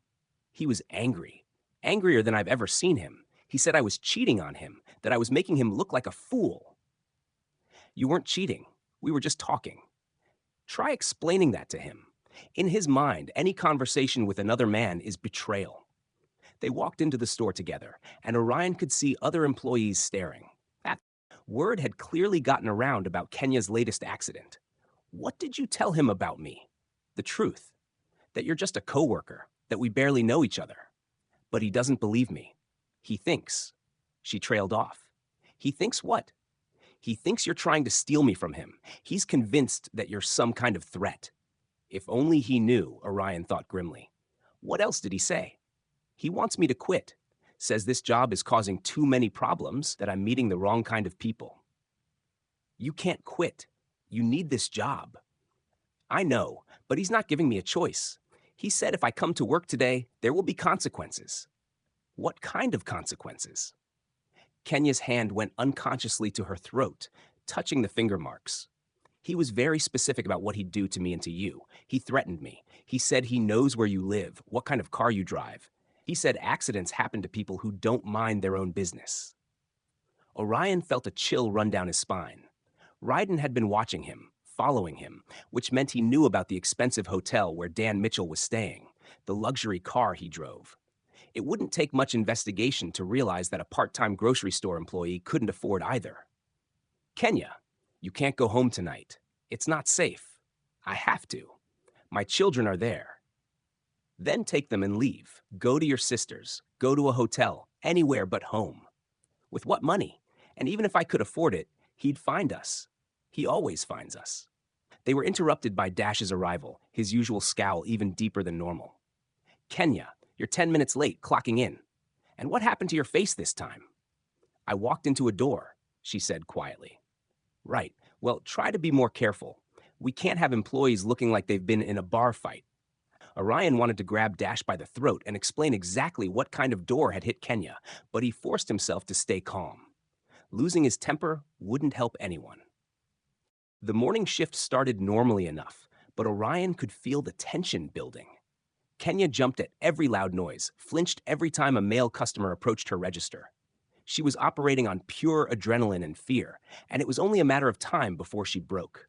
He was angry. Angrier than I've ever seen him. He said I was cheating on him, that I was making him look like a fool. "You weren't cheating. We were just talking." Try explaining that to him. In his mind, any conversation with another man is betrayal. They walked into the store together, and Orion could see other employees staring. That word had clearly gotten around about Kenya's latest accident. "What did you tell him about me?" "The truth. That you're just a coworker, that we barely know each other." But he doesn't believe me. He thinks. She trailed off. He thinks what? He thinks you're trying to steal me from him. He's convinced that you're some kind of threat. If only he knew, Orion thought grimly. What else did he say? He wants me to quit. Says this job is causing too many problems, that I'm meeting the wrong kind of people. You can't quit. You need this job. I know, but he's not giving me a choice. He said if I come to work today, there will be consequences. What kind of consequences? Kenya's hand went unconsciously to her throat, touching the finger marks. He was very specific about what he'd do to me and to you. He threatened me. He said he knows where you live, what kind of car you drive. He said accidents happen to people who don't mind their own business. Orion felt a chill run down his spine. Ryden had been watching him, following him, which meant he knew about the expensive hotel where Dan Mitchell was staying, the luxury car he drove. It wouldn't take much investigation to realize that a part-time grocery store employee couldn't afford either. Kenya, you can't go home tonight. It's not safe. I have to. My children are there. Then take them and leave. Go to your sister's. Go to a hotel. Anywhere but home. With what money? And even if I could afford it, he'd find us. He always finds us. They were interrupted by Dash's arrival, his usual scowl even deeper than normal. Kenya, you're 10 minutes late, clocking in. And what happened to your face this time? I walked into a door, she said quietly. Right. Well, try to be more careful. We can't have employees looking like they've been in a bar fight. Orion wanted to grab Dash by the throat and explain exactly what kind of door had hit Kenya, but he forced himself to stay calm. Losing his temper wouldn't help anyone. The morning shift started normally enough, but Orion could feel the tension building. Kenya jumped at every loud noise, flinched every time a male customer approached her register. She was operating on pure adrenaline and fear, and it was only a matter of time before she broke.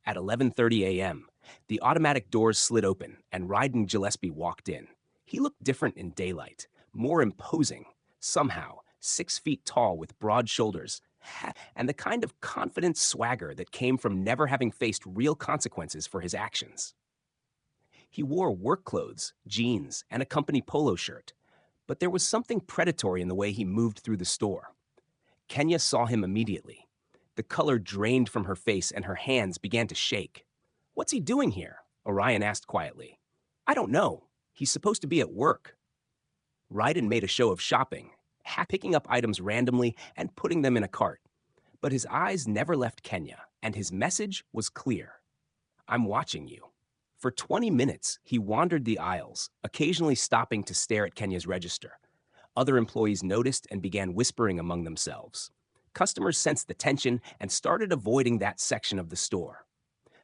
At 11:30 a.m., the automatic doors slid open, and Ryden Gillespie walked in. He looked different in daylight, more imposing, somehow 6 feet tall with broad shoulders, and the kind of confident swagger that came from never having faced real consequences for his actions. He wore work clothes, jeans, and a company polo shirt, but there was something predatory in the way he moved through the store. Kenya saw him immediately. The color drained from her face and her hands began to shake. What's he doing here? Orion asked quietly. I don't know. He's supposed to be at work. Ryden made a show of shopping, picking up items randomly and putting them in a cart. But his eyes never left Kenya, and his message was clear. I'm watching you. For 20 minutes, he wandered the aisles, occasionally stopping to stare at Kenya's register. Other employees noticed and began whispering among themselves. Customers sensed the tension and started avoiding that section of the store.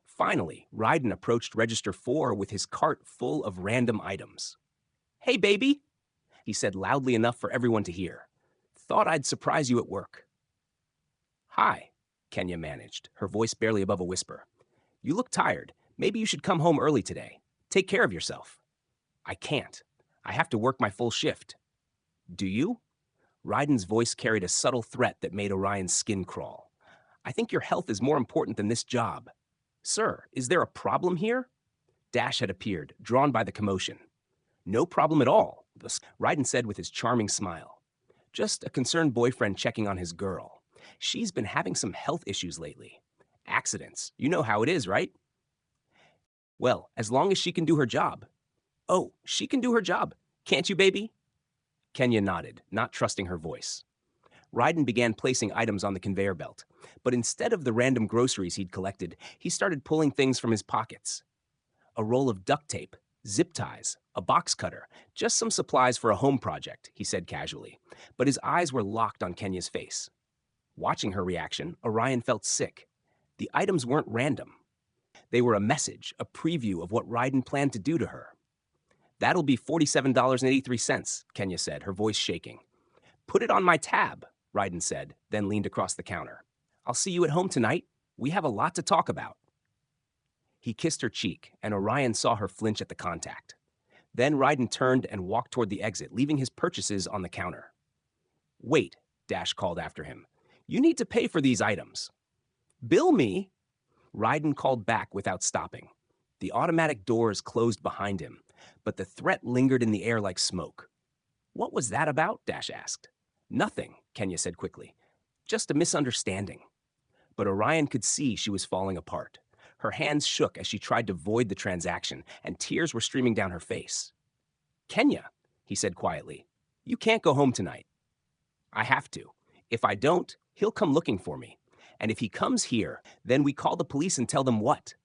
Finally, Ryden approached Register 4 with his cart full of random items. Hey, baby, he said loudly enough for everyone to hear. Thought I'd surprise you at work. Hi, Kenya managed, her voice barely above a whisper. You look tired. Maybe you should come home early today. Take care of yourself. I can't. I have to work my full shift. Do you? Ryden's voice carried a subtle threat that made Orion's skin crawl. I think your health is more important than this job. Sir, is there a problem here? Dash had appeared, drawn by the commotion. No problem at all, Ryden said with his charming smile. Just a concerned boyfriend checking on his girl. She's been having some health issues lately. Accidents. You know how it is, right? Well, as long as she can do her job. Oh, she can do her job. Can't you, baby? Kenya nodded, not trusting her voice. Ryden began placing items on the conveyor belt, but instead of the random groceries he'd collected, he started pulling things from his pockets. A roll of duct tape, zip ties, a box cutter, just some supplies for a home project, he said casually, but his eyes were locked on Kenya's face. Watching her reaction, Orion felt sick. The items weren't random. They were a message, a preview of what Ryden planned to do to her. That'll be $47.83, Kenya said, her voice shaking. Put it on my tab, Ryden said, then leaned across the counter. I'll see you at home tonight. We have a lot to talk about. He kissed her cheek, and Orion saw her flinch at the contact. Then Ryden turned and walked toward the exit, leaving his purchases on the counter. Wait, Dash called after him. You need to pay for these items. Bill me? Ryden called back without stopping. The automatic doors closed behind him, but the threat lingered in the air like smoke. What was that about? Dash asked. Nothing, Kenya said quickly. Just a misunderstanding. But Orion could see she was falling apart. Her hands shook as she tried to void the transaction, and tears were streaming down her face. Kenya, he said quietly, you can't go home tonight. I have to. If I don't, he'll come looking for me. And if he comes here, then we call the police and tell them what?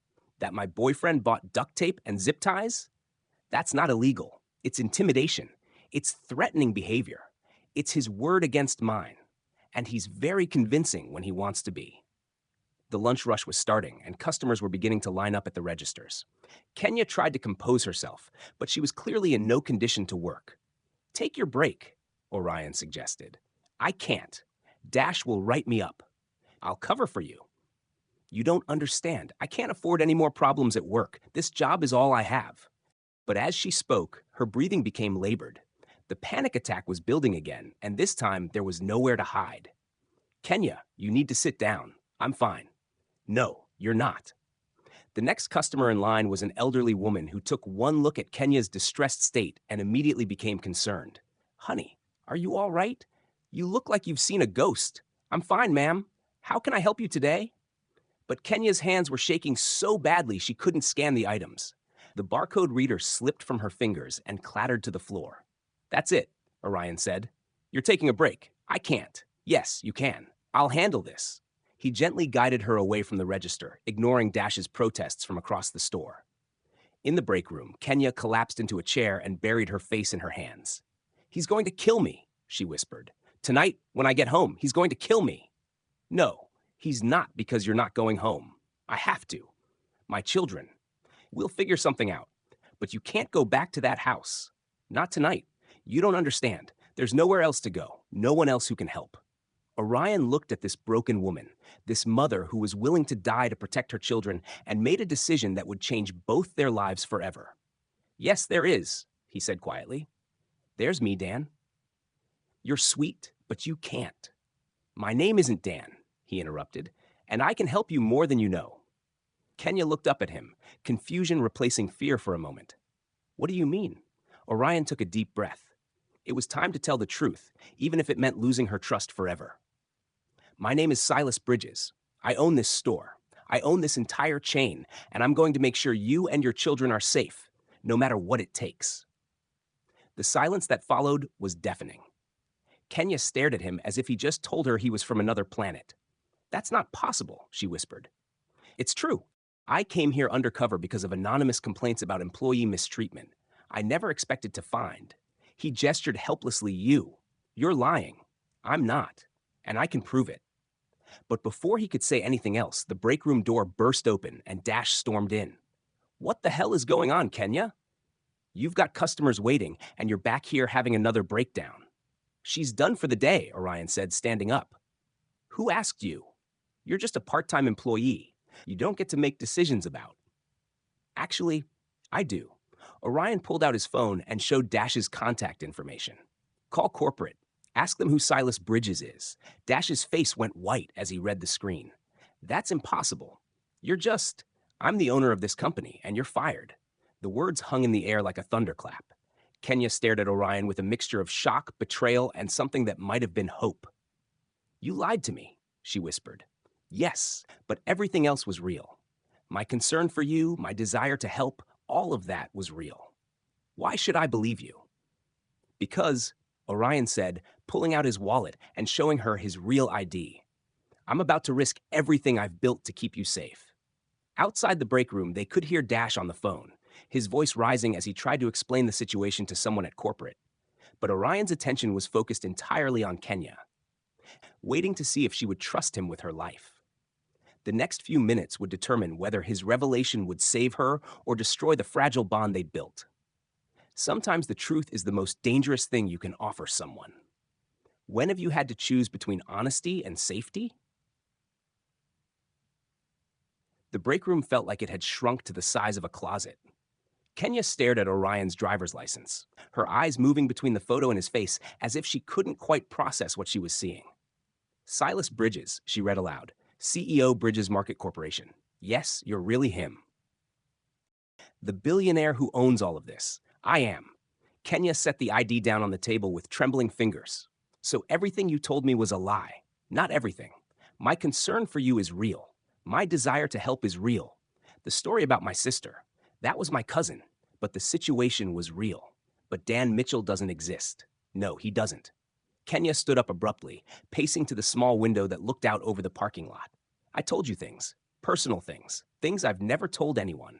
That my boyfriend bought duct tape and zip ties? That's not illegal. It's intimidation. It's threatening behavior. It's his word against mine. And he's very convincing when he wants to be. The lunch rush was starting, and customers were beginning to line up at the registers. Kenya tried to compose herself, but she was clearly in no condition to work. Take your break, Orion suggested. I can't. Dash will write me up. I'll cover for you. You don't understand. I can't afford any more problems at work. This job is all I have. But as she spoke, her breathing became labored. The panic attack was building again, and this time there was nowhere to hide. Kenya, you need to sit down. I'm fine. No, you're not. The next customer in line was an elderly woman who took one look at Kenya's distressed state and immediately became concerned. Honey, are you all right? You look like you've seen a ghost. I'm fine, ma'am. How can I help you today? But Kenya's hands were shaking so badly she couldn't scan the items. The barcode reader slipped from her fingers and clattered to the floor. That's it, Orion said. You're taking a break. I can't. Yes, you can. I'll handle this. He gently guided her away from the register, ignoring Dash's protests from across the store. In the break room, Kenya collapsed into a chair and buried her face in her hands. He's going to kill me, she whispered. Tonight, when I get home, he's going to kill me. No, he's not because you're not going home. I have to. My children. We'll figure something out. But you can't go back to that house. Not tonight. You don't understand. There's nowhere else to go. No one else who can help. Orion looked at this broken woman, this mother who was willing to die to protect her children, and made a decision that would change both their lives forever. Yes, there is, he said quietly. There's me, Dan. You're sweet, but you can't. My name isn't Dan, he interrupted, and I can help you more than you know. Kenya looked up at him, confusion replacing fear for a moment. What do you mean? Orion took a deep breath. It was time to tell the truth, even if it meant losing her trust forever. My name is Silas Bridges. I own this store. I own this entire chain, and I'm going to make sure you and your children are safe, no matter what it takes. The silence that followed was deafening. Kenya stared at him as if he just told her he was from another planet. That's not possible, she whispered. It's true. I came here undercover because of anonymous complaints about employee mistreatment. I never expected to find. He gestured helplessly. You're lying. I'm not. And I can prove it. But before he could say anything else, the break room door burst open and Dash stormed in. What the hell is going on, Kenya? You've got customers waiting, and you're back here having another breakdown. She's done for the day, Orion said, standing up. Who asked you? You're just a part-time employee. You don't get to make decisions about. Actually, I do. Orion pulled out his phone and showed Dash's contact information. Call corporate. Ask them who Silas Bridges is. Dash's face went white as he read the screen. That's impossible. I'm the owner of this company, and you're fired. The words hung in the air like a thunderclap. Kenya stared at Orion with a mixture of shock, betrayal, and something that might have been hope. You lied to me, she whispered. Yes, but everything else was real. My concern for you, my desire to help, all of that was real. Why should I believe you? Because, Orion said, pulling out his wallet and showing her his real ID. I'm about to risk everything I've built to keep you safe. Outside the break room, they could hear Dash on the phone, his voice rising as he tried to explain the situation to someone at corporate. But Orion's attention was focused entirely on Kenya, waiting to see if she would trust him with her life. The next few minutes would determine whether his revelation would save her or destroy the fragile bond they'd built. Sometimes the truth is the most dangerous thing you can offer someone. When have you had to choose between honesty and safety? The break room felt like it had shrunk to the size of a closet. Kenya stared at Orion's driver's license, her eyes moving between the photo and his face as if she couldn't quite process what she was seeing. Silas Bridges, she read aloud, CEO Bridges Market Corporation. Yes, you're really him. The billionaire who owns all of this. I am. Kenya set the ID down on the table with trembling fingers. So everything you told me was a lie. Not everything. My concern for you is real. My desire to help is real. The story about my sister, that was my cousin, but the situation was real. But Dan Mitchell doesn't exist. No, he doesn't. Kenya stood up abruptly, pacing to the small window that looked out over the parking lot. I told you things, personal things, things I've never told anyone.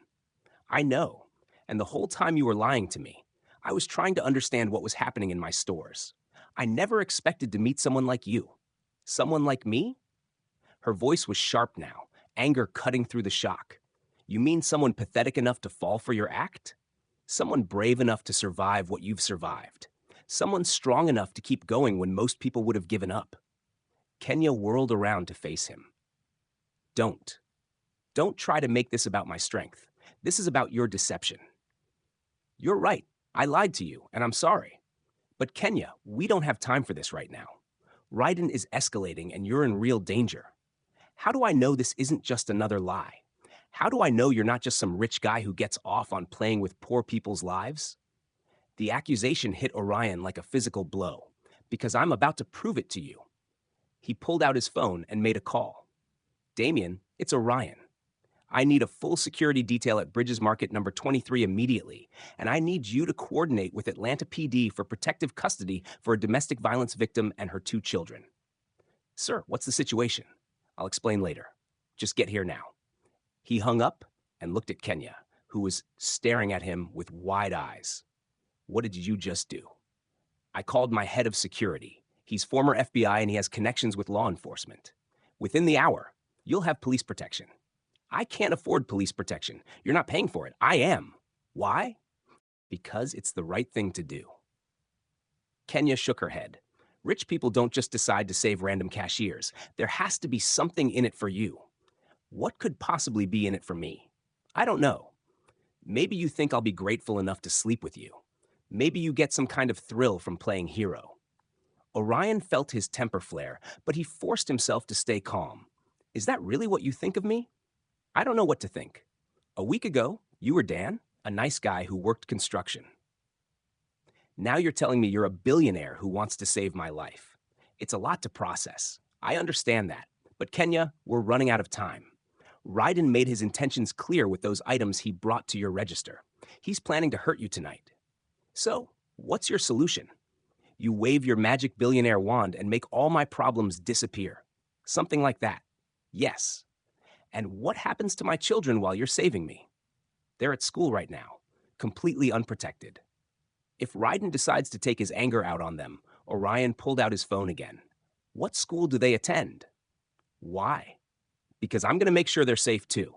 I know. And the whole time you were lying to me, I was trying to understand what was happening in my stores. I never expected to meet someone like you. Someone like me? Her voice was sharp now, anger cutting through the shock. You mean someone pathetic enough to fall for your act? Someone brave enough to survive what you've survived. Someone strong enough to keep going when most people would have given up. Kenya whirled around to face him. Don't. Don't try to make this about my strength. This is about your deception. You're right. I lied to you, and I'm sorry. But Kenya, we don't have time for this right now. Ryden is escalating, and you're in real danger. How do I know this isn't just another lie? How do I know you're not just some rich guy who gets off on playing with poor people's lives? The accusation hit Orion like a physical blow, because I'm about to prove it to you. He pulled out his phone and made a call. Damien, it's Orion. I need a full security detail at Bridges Market number 23 immediately, and I need you to coordinate with Atlanta PD for protective custody for a domestic violence victim and her 2 children. Sir, what's the situation? I'll explain later. Just get here now. He hung up and looked at Kenya, who was staring at him with wide eyes. What did you just do? I called my head of security. He's former FBI and he has connections with law enforcement. Within the hour, you'll have police protection. I can't afford police protection. You're not paying for it. I am. Why? Because it's the right thing to do. Kenya shook her head. Rich people don't just decide to save random cashiers. There has to be something in it for you. What could possibly be in it for me? I don't know. Maybe you think I'll be grateful enough to sleep with you. Maybe you get some kind of thrill from playing hero. Orion felt his temper flare, but he forced himself to stay calm. Is that really what you think of me? I don't know what to think. A week ago, you were Dan, a nice guy who worked construction. Now you're telling me you're a billionaire who wants to save my life. It's a lot to process. I understand that. But Kenya, we're running out of time. Ryden made his intentions clear with those items he brought to your register. He's planning to hurt you tonight. So, what's your solution? You wave your magic billionaire wand and make all my problems disappear. Something like that. Yes. And what happens to my children while you're saving me? They're at school right now, completely unprotected. If Ryden decides to take his anger out on them, Orion pulled out his phone again. What school do they attend? Why? Because I'm going to make sure they're safe too.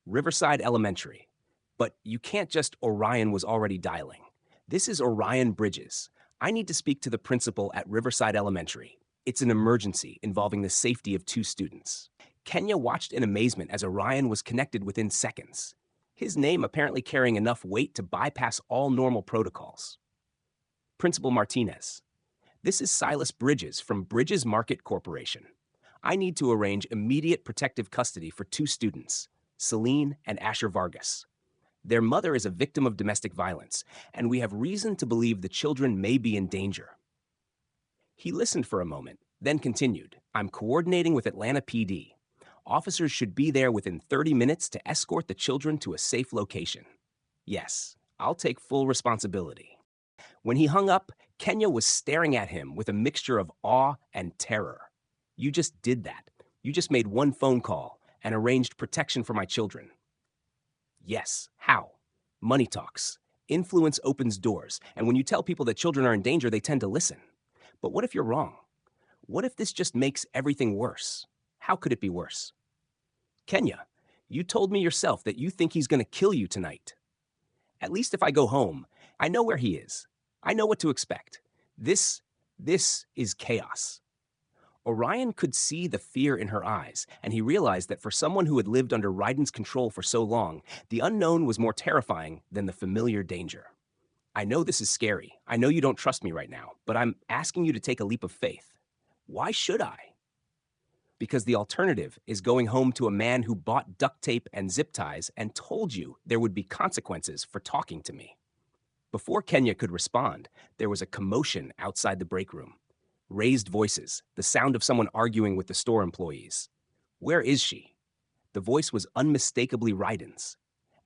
Riverside Elementary. But you can't just Orion was already dialing. This is Orion Bridges. I need to speak to the principal at Riverside Elementary. It's an emergency involving the safety of 2 students. Kenya watched in amazement as Orion was connected within seconds, his name apparently carrying enough weight to bypass all normal protocols. Principal Martinez, this is Silas Bridges from Bridges Market Corporation. I need to arrange immediate protective custody for 2 students, Celine and Asher Vargas. Their mother is a victim of domestic violence, and we have reason to believe the children may be in danger. He listened for a moment, then continued, I'm coordinating with Atlanta PD. Officers should be there within 30 minutes to escort the children to a safe location. Yes, I'll take full responsibility. When he hung up, Kenya was staring at him with a mixture of awe and terror. You just did that. You just made one phone call and arranged protection for my children. Yes, how? Money talks. Influence opens doors, and when you tell people that children are in danger, they tend to listen. But what if you're wrong? What if this just makes everything worse? How could it be worse? Kenya, you told me yourself that you think he's going to kill you tonight. At least if I go home, I know where he is. I know what to expect. This is chaos. Orion could see the fear in her eyes, and he realized that for someone who had lived under Ryden's control for so long, the unknown was more terrifying than the familiar danger. I know this is scary. I know you don't trust me right now, but I'm asking you to take a leap of faith. Why should I? Because the alternative is going home to a man who bought duct tape and zip ties and told you there would be consequences for talking to me. Before Kenya could respond, there was a commotion outside the break room. Raised voices, the sound of someone arguing with the store employees. Where is she? The voice was unmistakably Ryden's,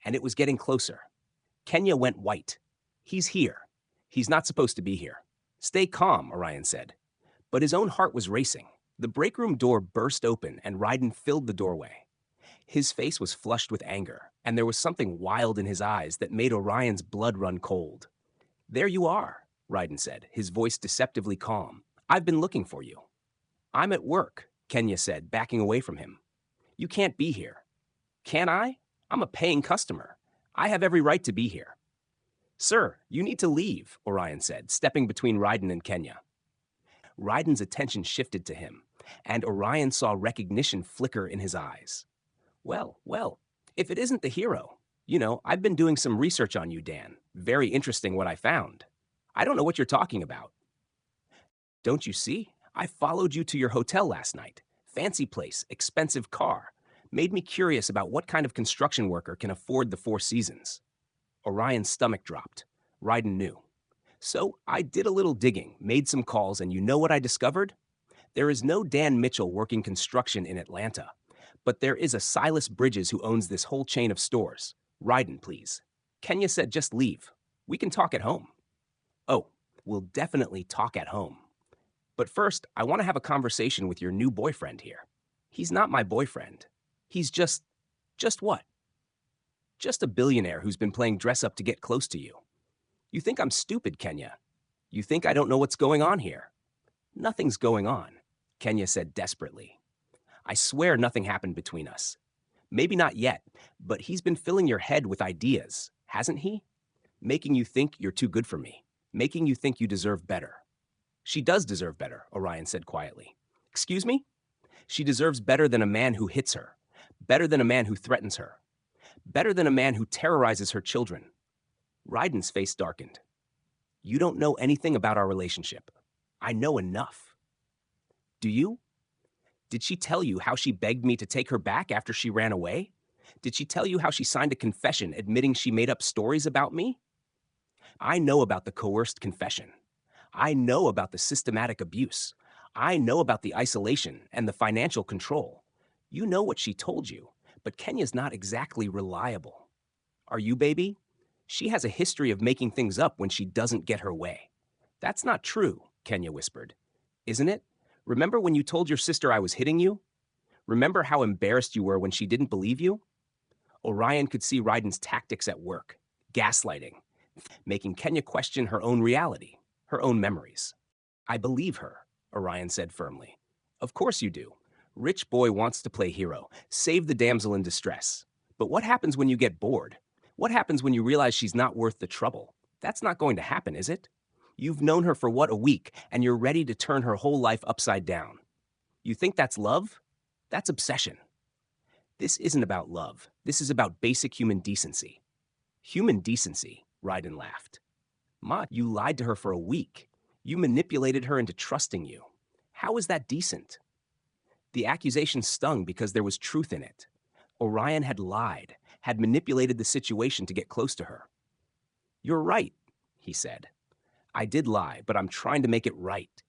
and it was getting closer. Kenya went white. He's here. He's not supposed to be here. Stay calm, Orion said. But his own heart was racing. The break room door burst open and Ryden filled the doorway. His face was flushed with anger, and there was something wild in his eyes that made Orion's blood run cold. There you are, Ryden said, his voice deceptively calm. I've been looking for you. I'm at work, Kenya said, backing away from him. You can't be here. Can I? I'm a paying customer. I have every right to be here. Sir, you need to leave, Orion said, stepping between Ryden and Kenya. Ryden's attention shifted to him, and Orion saw recognition flicker in his eyes. Well, if it isn't the hero. I've been doing some research on you, Dan. Very interesting what I found. I don't know what you're talking about. Don't you see? I followed you to your hotel last night. Fancy place, expensive car. Made me curious about what kind of construction worker can afford the Four Seasons. Orion's stomach dropped. Ryden knew. So I did a little digging, made some calls, and you know what I discovered? There is no Dan Mitchell working construction in Atlanta. But there is a Silas Bridges who owns this whole chain of stores. Ryden, please. Kenya said just leave. We can talk at home. Oh, we'll definitely talk at home. But first, I want to have a conversation with your new boyfriend here. He's not my boyfriend. He's just what? Just a billionaire who's been playing dress up to get close to you. You think I'm stupid, Kenya. You think I don't know what's going on here. Nothing's going on, Kenya said desperately. I swear nothing happened between us. Maybe not yet, but he's been filling your head with ideas, hasn't he? Making you think you're too good for me. Making you think you deserve better. She does deserve better, Orion said quietly. Excuse me? She deserves better than a man who hits her. Better than a man who threatens her. Better than a man who terrorizes her children. Ryden's face darkened. You don't know anything about our relationship. I know enough. Do you? Did she tell you how she begged me to take her back after she ran away? Did she tell you how she signed a confession admitting she made up stories about me? I know about the coerced confession. I know about the systematic abuse. I know about the isolation and the financial control. You know what she told you, but Kenya's not exactly reliable. Are you, baby? She has a history of making things up when she doesn't get her way. That's not true, Kenya whispered. Isn't it? Remember when you told your sister I was hitting you? Remember how embarrassed you were when she didn't believe you? Orion could see Ryden's tactics at work, gaslighting, making Kenya question her own reality, her own memories. I believe her, Orion said firmly. Of course you do. Rich boy wants to play hero, save the damsel in distress. But what happens when you get bored? What happens when you realize she's not worth the trouble? That's not going to happen, is it? You've known her for a week, and you're ready to turn her whole life upside down. You think that's love? That's obsession. This isn't about love. This is about basic human decency. Human decency, Ryden laughed. Ma, you lied to her for a week. You manipulated her into trusting you. How is that decent? The accusation stung because there was truth in it. Orion had lied, had manipulated the situation to get close to her. You're right, he said. I did lie, but I'm trying to make it right.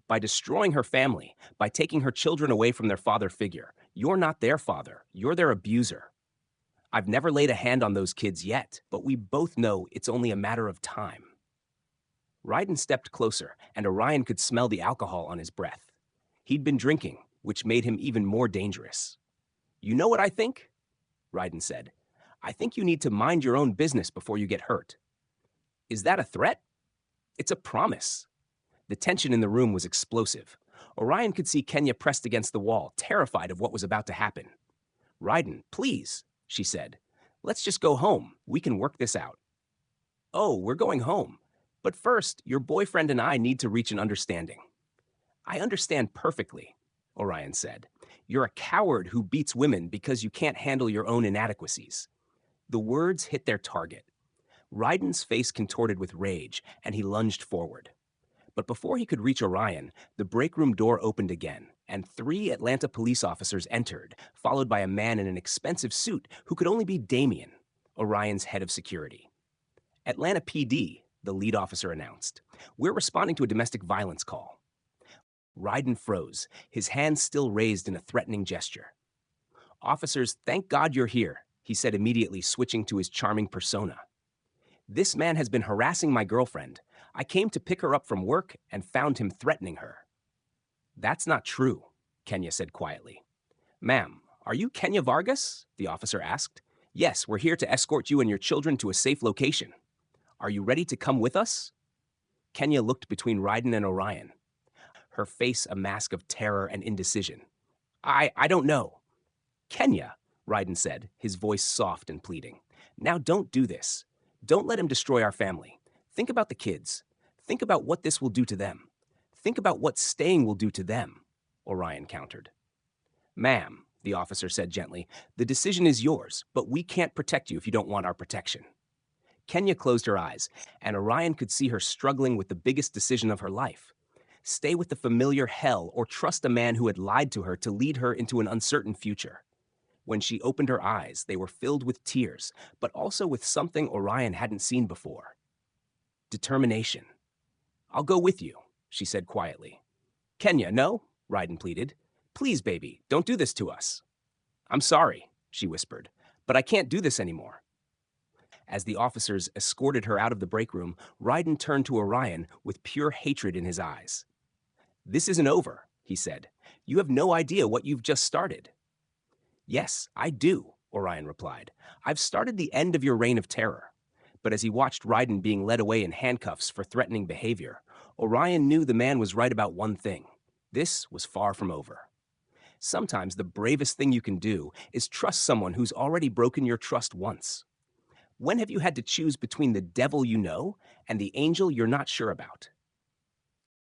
By destroying her family, by taking her children away from their father figure, you're not their father, you're their abuser. I've never laid a hand on those kids yet, but we both know it's only a matter of time. Ryden stepped closer, and Orion could smell the alcohol on his breath. He'd been drinking, which made him even more dangerous. You know what I think? Ryden said. I think you need to mind your own business before you get hurt. Is that a threat? It's a promise. The tension in the room was explosive. Orion could see Kenya pressed against the wall, terrified of what was about to happen. Ryden, please, she said. Let's just go home. We can work this out. Oh, we're going home. But first, your boyfriend and I need to reach an understanding. I understand perfectly, Orion said. You're a coward who beats women because you can't handle your own inadequacies. The words hit their target. Ryden's face contorted with rage, and he lunged forward. But before he could reach Orion, the break room door opened again, and 3 Atlanta police officers entered, followed by a man in an expensive suit who could only be Damien, Orion's head of security. Atlanta PD, the lead officer announced. We're responding to a domestic violence call. Ryden froze, his hands still raised in a threatening gesture. Officers, thank God you're here, he said immediately, switching to his charming persona. This man has been harassing my girlfriend. I came to pick her up from work and found him threatening her. That's not true, Kenya said quietly. Ma'am, are you Kenya Vargas? The officer asked. Yes, we're here to escort you and your children to a safe location. Are you ready to come with us? Kenya looked between Ryden and Orion, her face a mask of terror and indecision. I don't know. Kenya, Ryden said, his voice soft and pleading. Now don't do this. Don't let him destroy our family. Think about the kids. Think about what this will do to them. Think about what staying will do to them, Orion countered. Ma'am, the officer said gently, the decision is yours, but we can't protect you if you don't want our protection. Kenya closed her eyes, and Orion could see her struggling with the biggest decision of her life. Stay with the familiar hell or trust a man who had lied to her to lead her into an uncertain future. When she opened her eyes, they were filled with tears, but also with something Orion hadn't seen before. Determination. I'll go with you, she said quietly. Kenya, no? Ryden pleaded. Please, baby, don't do this to us. I'm sorry, she whispered, but I can't do this anymore. As the officers escorted her out of the break room, Ryden turned to Orion with pure hatred in his eyes. This isn't over, he said. You have no idea what you've just started. Yes, I do, Orion replied. I've started the end of your reign of terror. But as he watched Ryden being led away in handcuffs for threatening behavior, Orion knew the man was right about one thing. This was far from over. Sometimes the bravest thing you can do is trust someone who's already broken your trust once. When have you had to choose between the devil you know and the angel you're not sure about?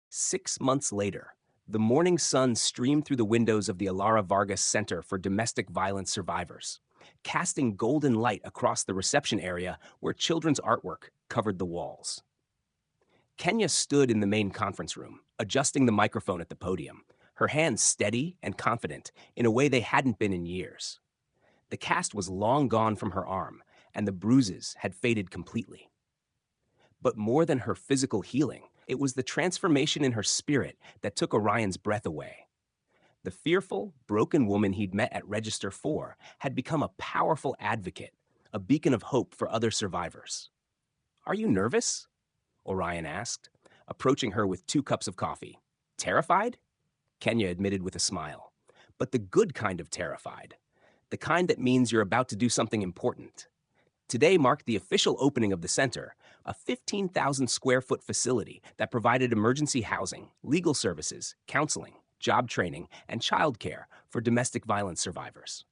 6 months later, the morning sun streamed through the windows of the Elara Vargas Center for Domestic Violence Survivors, casting golden light across the reception area where children's artwork covered the walls. Kenya stood in the main conference room, adjusting the microphone at the podium, her hands steady and confident in a way they hadn't been in years. The cast was long gone from her arm, and the bruises had faded completely. But more than her physical healing, it was the transformation in her spirit that took Orion's breath away. The fearful, broken woman he'd met at Register 4 had become a powerful advocate, a beacon of hope for other survivors. Are you nervous? Orion asked, approaching her with 2 cups of coffee. Terrified? Kenya admitted with a smile. But the good kind of terrified. The kind that means you're about to do something important. Today marked the official opening of the center, a 15,000 square foot facility that provided emergency housing, legal services, counseling, job training, and childcare for domestic violence survivors.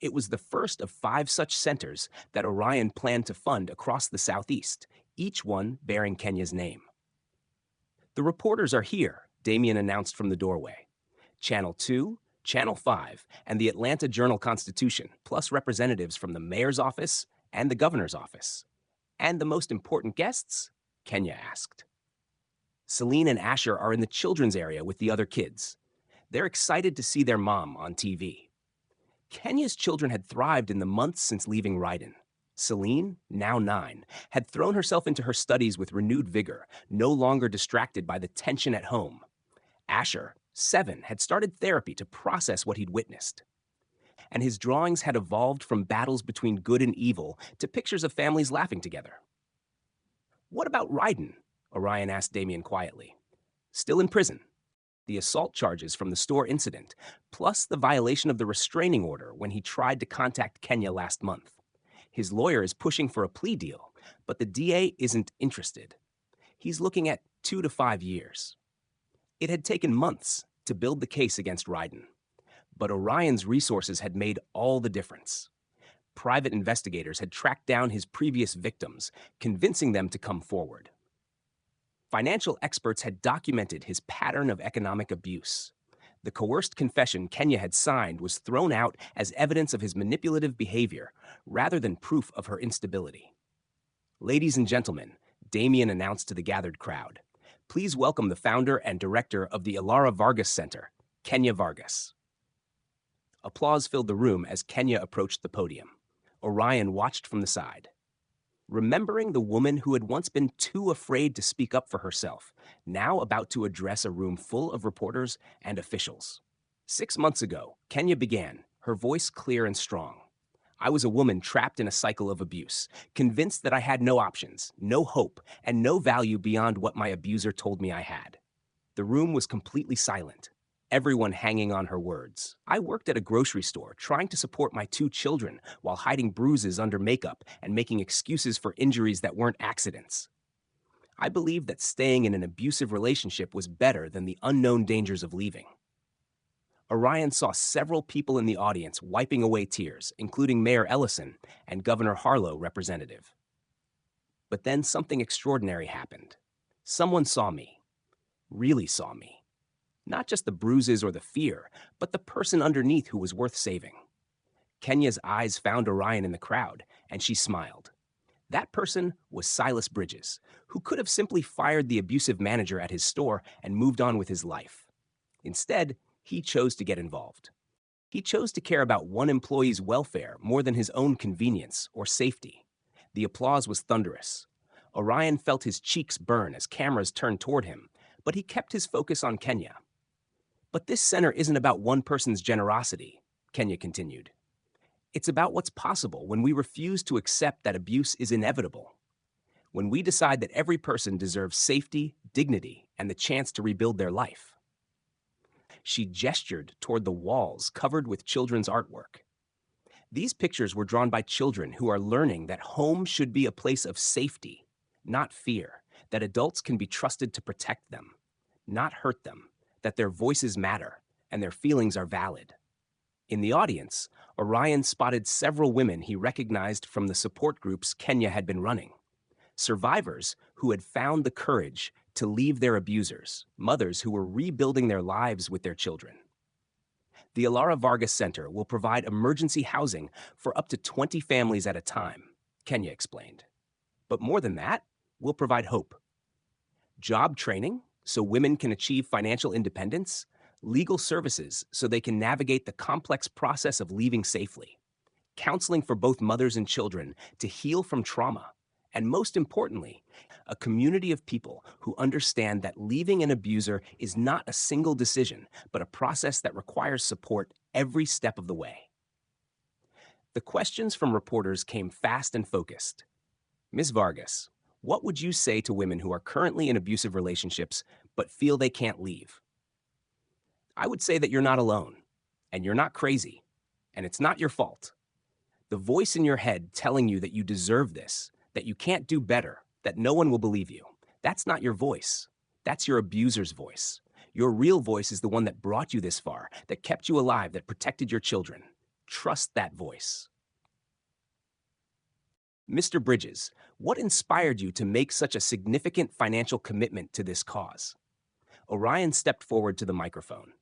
It was the first of 5 such centers that Orion planned to fund across the Southeast, each one bearing Kenya's name. The reporters are here, Damien announced from the doorway. Channel 2, Channel 5, and the Atlanta Journal-Constitution, plus representatives from the mayor's office and the governor's office. And the most important guests? Kenya asked. Celine and Asher are in the children's area with the other kids. They're excited to see their mom on TV. Kenya's children had thrived in the months since leaving Ryden. Celine, now 9, had thrown herself into her studies with renewed vigor, no longer distracted by the tension at home. Asher, 7, had started therapy to process what he'd witnessed. And his drawings had evolved from battles between good and evil to pictures of families laughing together. What about Ryden? Orion asked Damien quietly. Still in prison. The assault charges from the store incident, plus the violation of the restraining order when he tried to contact Kenya last month. His lawyer is pushing for a plea deal, but the DA isn't interested. He's looking at 2 to 5 years. It had taken months to build the case against Ryden, but Orion's resources had made all the difference. Private investigators had tracked down his previous victims, convincing them to come forward. Financial experts had documented his pattern of economic abuse. The coerced confession Kenya had signed was thrown out as evidence of his manipulative behavior, rather than proof of her instability. Ladies and gentlemen, Damien announced to the gathered crowd, please welcome the founder and director of the Elara Vargas Center, Kenya Vargas. Applause filled the room as Kenya approached the podium. Orion watched from the side. remembering the woman who had once been too afraid to speak up for herself, now about to address a room full of reporters and officials. 6 months ago, Kenya began, her voice clear and strong. I was a woman trapped in a cycle of abuse, convinced that I had no options, no hope, and no value beyond what my abuser told me I had. The room was completely silent, everyone hanging on her words. I worked at a grocery store, trying to support my 2 children while hiding bruises under makeup and making excuses for injuries that weren't accidents. I believed that staying in an abusive relationship was better than the unknown dangers of leaving. Orion saw several people in the audience wiping away tears, including Mayor Ellison and Governor Harlow representative. But then something extraordinary happened. Someone saw me, really saw me. Not just the bruises or the fear, but the person underneath who was worth saving. Kenya's eyes found Orion in the crowd, and she smiled. That person was Silas Bridges, who could have simply fired the abusive manager at his store and moved on with his life. Instead, he chose to get involved. He chose to care about one employee's welfare more than his own convenience or safety. The applause was thunderous. Orion felt his cheeks burn as cameras turned toward him, but he kept his focus on Kenya. But this center isn't about one person's generosity, Kenya continued. It's about what's possible when we refuse to accept that abuse is inevitable. When we decide that every person deserves safety, dignity, and the chance to rebuild their life. She gestured toward the walls covered with children's artwork. These pictures were drawn by children who are learning that home should be a place of safety, not fear, that adults can be trusted to protect them, not hurt them, that their voices matter and their feelings are valid. In the audience, Orion spotted several women he recognized from the support groups Kenya had been running. Survivors who had found the courage to leave their abusers, mothers who were rebuilding their lives with their children. The Elara Vargas Center will provide emergency housing for up to 20 families at a time, Kenya explained. But more than that, we'll provide hope. Job training so women can achieve financial independence, legal services so they can navigate the complex process of leaving safely, counseling for both mothers and children to heal from trauma, and most importantly, a community of people who understand that leaving an abuser is not a single decision, but a process that requires support every step of the way. The questions from reporters came fast and focused. Ms. Vargas, what would you say to women who are currently in abusive relationships but feel they can't leave? I would say that you're not alone, and you're not crazy, and it's not your fault. The voice in your head telling you that you deserve this, that you can't do better, that no one will believe you, that's not your voice. That's your abuser's voice. Your real voice is the one that brought you this far, that kept you alive, that protected your children. Trust that voice. Mr. Bridges, what inspired you to make such a significant financial commitment to this cause? Orion stepped forward to the microphone.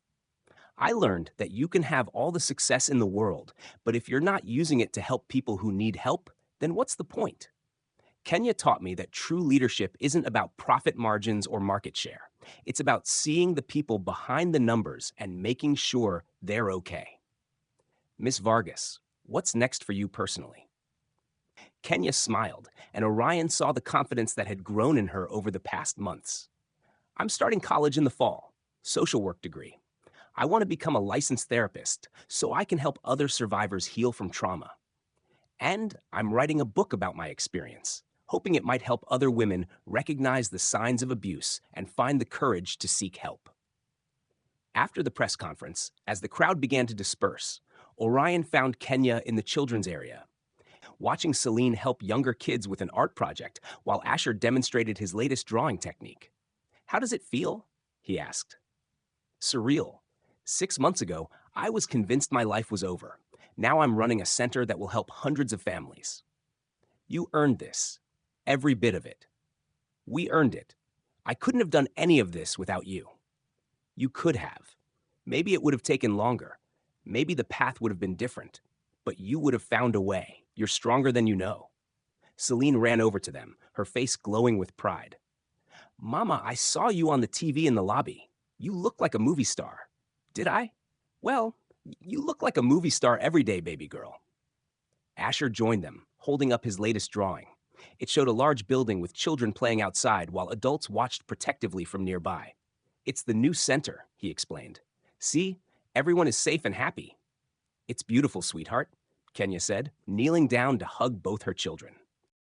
I learned that you can have all the success in the world, but if you're not using it to help people who need help, then what's the point? Kenya taught me that true leadership isn't about profit margins or market share. It's about seeing the people behind the numbers and making sure they're okay. Ms. Vargas, what's next for you personally? Kenya smiled, and Orion saw the confidence that had grown in her over the past months. I'm starting college in the fall, social work degree. I want to become a licensed therapist so I can help other survivors heal from trauma. And I'm writing a book about my experience, hoping it might help other women recognize the signs of abuse and find the courage to seek help. After the press conference, as the crowd began to disperse, Orion found Kenya in the children's area. Watching Celine help younger kids with an art project while Asher demonstrated his latest drawing technique. How does it feel? He asked. Surreal. 6 months ago, I was convinced my life was over. Now I'm running a center that will help hundreds of families. You earned this. Every bit of it. We earned it. I couldn't have done any of this without you. You could have. Maybe it would have taken longer. Maybe the path would have been different. But you would have found a way. You're stronger than you know. Celine ran over to them, her face glowing with pride. Mama, I saw you on the TV in the lobby. You look like a movie star. Did I? Well, you look like a movie star every day, baby girl. Asher joined them, holding up his latest drawing. It showed a large building with children playing outside while adults watched protectively from nearby. "It's the new center," he explained. "See, everyone is safe and happy." "It's beautiful, sweetheart," Kenya said, kneeling down to hug both her children.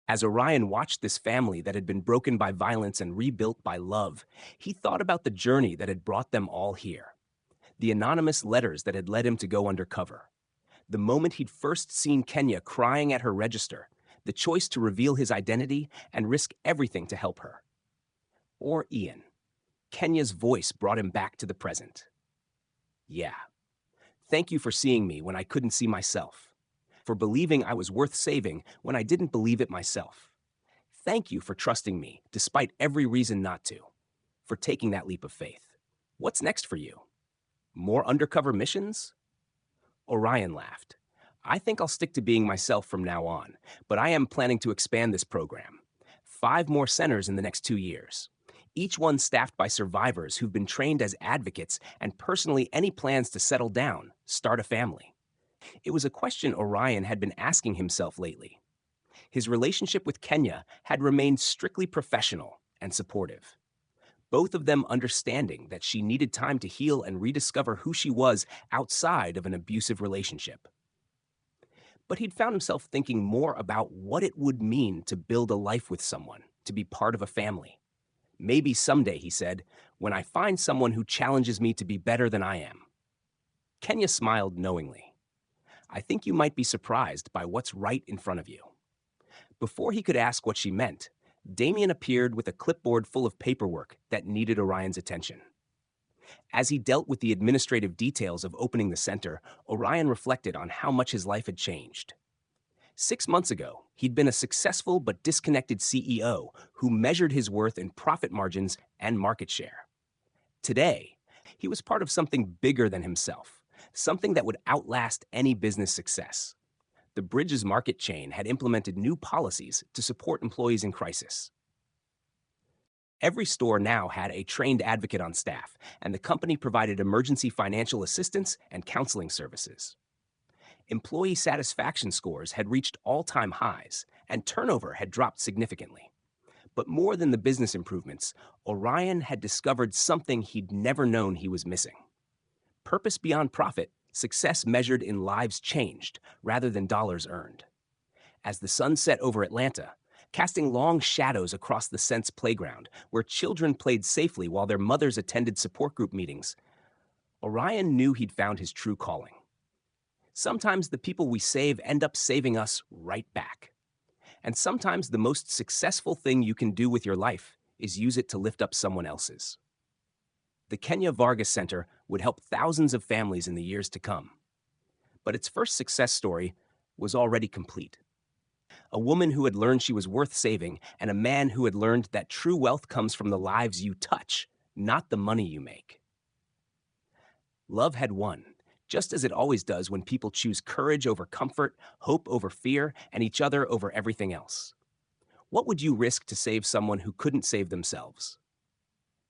As Orion watched this family that had been broken by violence and rebuilt by love, he thought about the journey that had brought them all here. The anonymous letters that had led him to go undercover. The moment he'd first seen Kenya crying at her register, the choice to reveal his identity and risk everything to help her. Or Ian. Kenya's voice brought him back to the present. "Yeah. Thank you for seeing me when I couldn't see myself. For believing I was worth saving when I didn't believe it myself. Thank you for trusting me despite every reason not to. For taking that leap of faith. What's next for you? More undercover missions?" Orion laughed. "I think I'll stick to being myself from now on, but I am planning to expand this program. 5 more centers in the next 2 years. Each one staffed by survivors who've been trained as advocates and personally any plans to settle down, start a family." It was a question Orion had been asking himself lately. His relationship with Kenya had remained strictly professional and supportive. Both of them understanding that she needed time to heal and rediscover who she was outside of an abusive relationship. But he'd found himself thinking more about what it would mean to build a life with someone, to be part of a family. "Maybe someday," he said, "when I find someone who challenges me to be better than I am." Kenya smiled knowingly. "I think you might be surprised by what's right in front of you." Before he could ask what she meant, Damien appeared with a clipboard full of paperwork that needed Orion's attention. As he dealt with the administrative details of opening the center, Orion reflected on how much his life had changed. 6 months ago, he'd been a successful but disconnected CEO who measured his worth in profit margins and market share. Today, he was part of something bigger than himself, something that would outlast any business success. The Bridges market chain had implemented new policies to support employees in crisis. Every store now had a trained advocate on staff, and the company provided emergency financial assistance and counseling services. Employee satisfaction scores had reached all-time highs, and turnover had dropped significantly. But more than the business improvements, Orion had discovered something he'd never known he was missing. Purpose beyond profit, success measured in lives changed rather than dollars earned. As the sun set over Atlanta, casting long shadows across the Sense playground, where children played safely while their mothers attended support group meetings, Orion knew he'd found his true calling. Sometimes the people we save end up saving us right back. And sometimes the most successful thing you can do with your life is use it to lift up someone else's. The Kenya Vargas Center would help thousands of families in the years to come. But its first success story was already complete. A woman who had learned she was worth saving, and a man who had learned that true wealth comes from the lives you touch, not the money you make. Love had won, just as it always does when people choose courage over comfort, hope over fear, and each other over everything else. What would you risk to save someone who couldn't save themselves?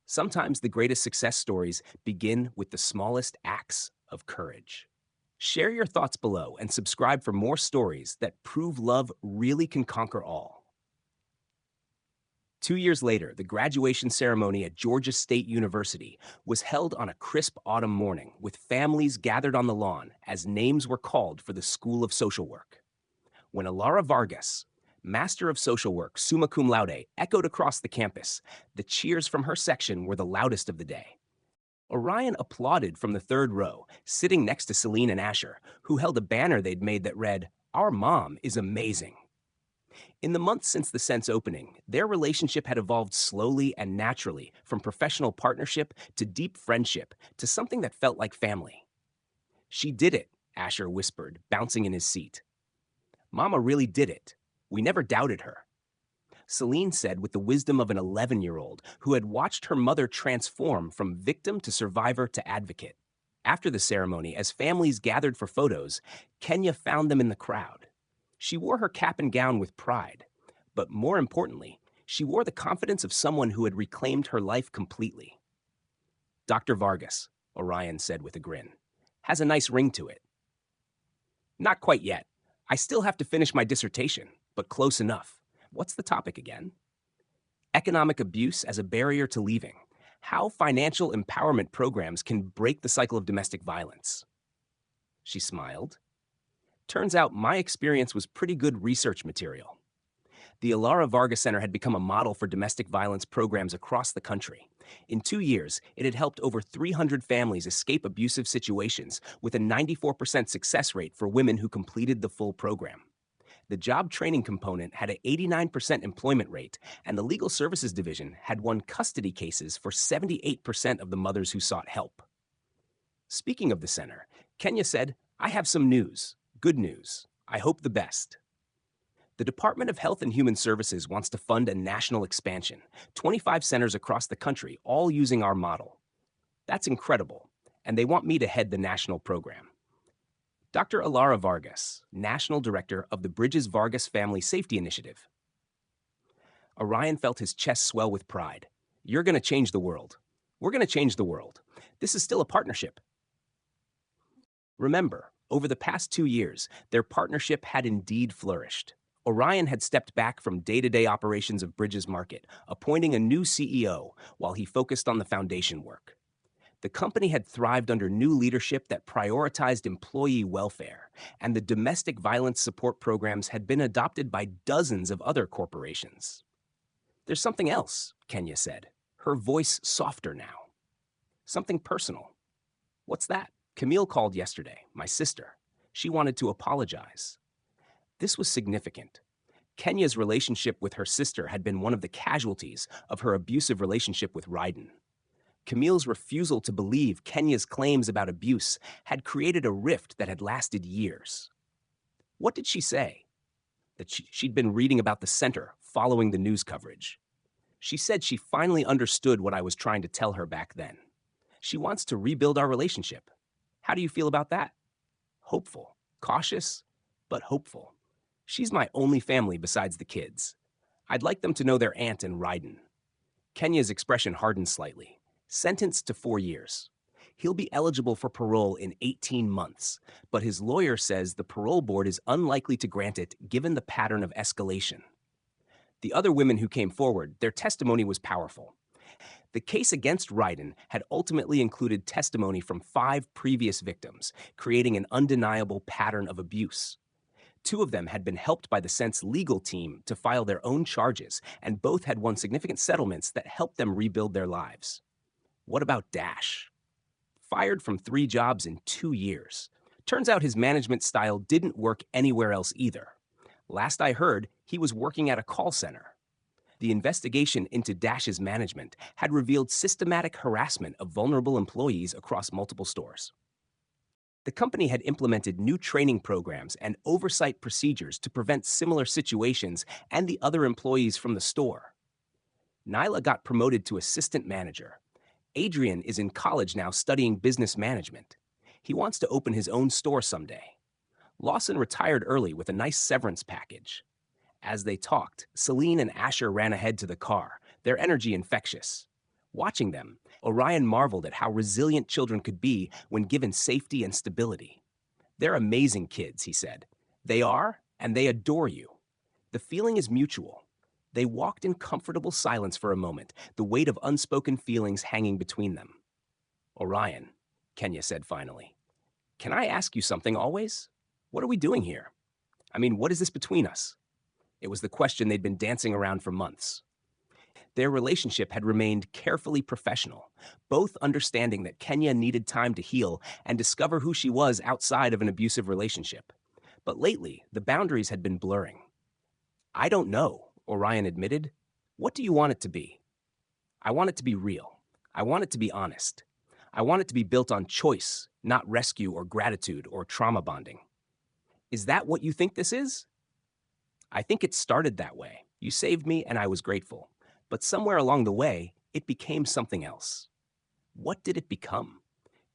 Sometimes the greatest success stories begin with the smallest acts of courage. Share your thoughts below and subscribe for more stories that prove love really can conquer all. 2 years later, the graduation ceremony at Georgia State University was held on a crisp autumn morning with families gathered on the lawn as names were called for the School of Social Work. When Elara Vargas, Master of Social Work, summa cum laude, echoed across the campus, the cheers from her section were the loudest of the day. Orion applauded from the third row, sitting next to Celine and Asher, who held a banner they'd made that read, "Our mom is amazing." In the months since the Sense opening, their relationship had evolved slowly and naturally from professional partnership to deep friendship to something that felt like family. "She did it," Asher whispered, bouncing in his seat. "Mama really did it. We never doubted her." Celine said with the wisdom of an 11-year-old who had watched her mother transform from victim to survivor to advocate. After the ceremony, as families gathered for photos, Kenya found them in the crowd. She wore her cap and gown with pride, but more importantly, she wore the confidence of someone who had reclaimed her life completely. "Dr. Vargas," Orion said with a grin, "has a nice ring to it." "Not quite yet. I still have to finish my dissertation, but close enough. What's the topic again? Economic abuse as a barrier to leaving. How financial empowerment programs can break the cycle of domestic violence. She smiled. Turns out my experience was pretty good research material. The Elara Vargas Center had become a model for domestic violence programs across the country. In 2 years, it had helped over 300 families escape abusive situations with a 94% success rate for women who completed the full program. The job training component had an 89% employment rate, and the legal services division had won custody cases for 78% of the mothers who sought help. Speaking of the center, Kenya said, "I have some news. Good news. I hope the best." The Department of Health and Human Services wants to fund a national expansion, 25 centers across the country, all using our model. That's incredible, and they want me to head the national program. Dr. Elara Vargas, National Director of the Bridges Vargas Family Safety Initiative. Orion felt his chest swell with pride. You're going to change the world. We're going to change the world. This is still a partnership. Remember, over the past 2 years, their partnership had indeed flourished. Orion had stepped back from day-to-day operations of Bridges Market, appointing a new CEO while he focused on the foundation work. The company had thrived under new leadership that prioritized employee welfare, and the domestic violence support programs had been adopted by dozens of other corporations. There's something else, Kenya said, her voice softer now. Something personal. What's that? Camille called yesterday, my sister. She wanted to apologize. This was significant. Kenya's relationship with her sister had been one of the casualties of her abusive relationship with Ryden. Camille's refusal to believe Kenya's claims about abuse had created a rift that had lasted years. What did she say? That she'd been reading about the center following the news coverage. She said she finally understood what I was trying to tell her back then. She wants to rebuild our relationship. How do you feel about that? Hopeful. Cautious, but hopeful. She's my only family besides the kids. I'd like them to know their aunt and Ryden. Kenya's expression hardened slightly. Sentenced to 4 years. He'll be eligible for parole in 18 months, but his lawyer says the parole board is unlikely to grant it given the pattern of escalation. The other women who came forward, their testimony was powerful. The case against Ryden had ultimately included testimony from 5 previous victims, creating an undeniable pattern of abuse. 2 of them had been helped by the Sense legal team to file their own charges, and both had won significant settlements that helped them rebuild their lives. What about Dash? Fired from 3 jobs in 2 years. Turns out his management style didn't work anywhere else either. Last I heard, he was working at a call center. The investigation into Dash's management had revealed systematic harassment of vulnerable employees across multiple stores. The company had implemented new training programs and oversight procedures to prevent similar situations and the other employees from the store. Nyla got promoted to assistant manager. Adrian is in college now studying business management. He wants to open his own store someday. Lawson retired early with a nice severance package. As they talked, Celine and Asher ran ahead to the car, their energy infectious. Watching them, Orion marveled at how resilient children could be when given safety and stability. They're amazing kids, he said. They are, and they adore you. The feeling is mutual. They walked in comfortable silence for a moment, the weight of unspoken feelings hanging between them. Orion, Kenya said finally, can I ask you something always? What are we doing here? I mean, what is this between us? It was the question they'd been dancing around for months. Their relationship had remained carefully professional, both understanding that Kenya needed time to heal and discover who she was outside of an abusive relationship. But lately, the boundaries had been blurring. I don't know, Orion admitted. What do you want it to be? I want it to be real. I want it to be honest. I want it to be built on choice, not rescue or gratitude or trauma bonding. Is that what you think this is? I think it started that way. You saved me and I was grateful. But somewhere along the way, it became something else. What did it become?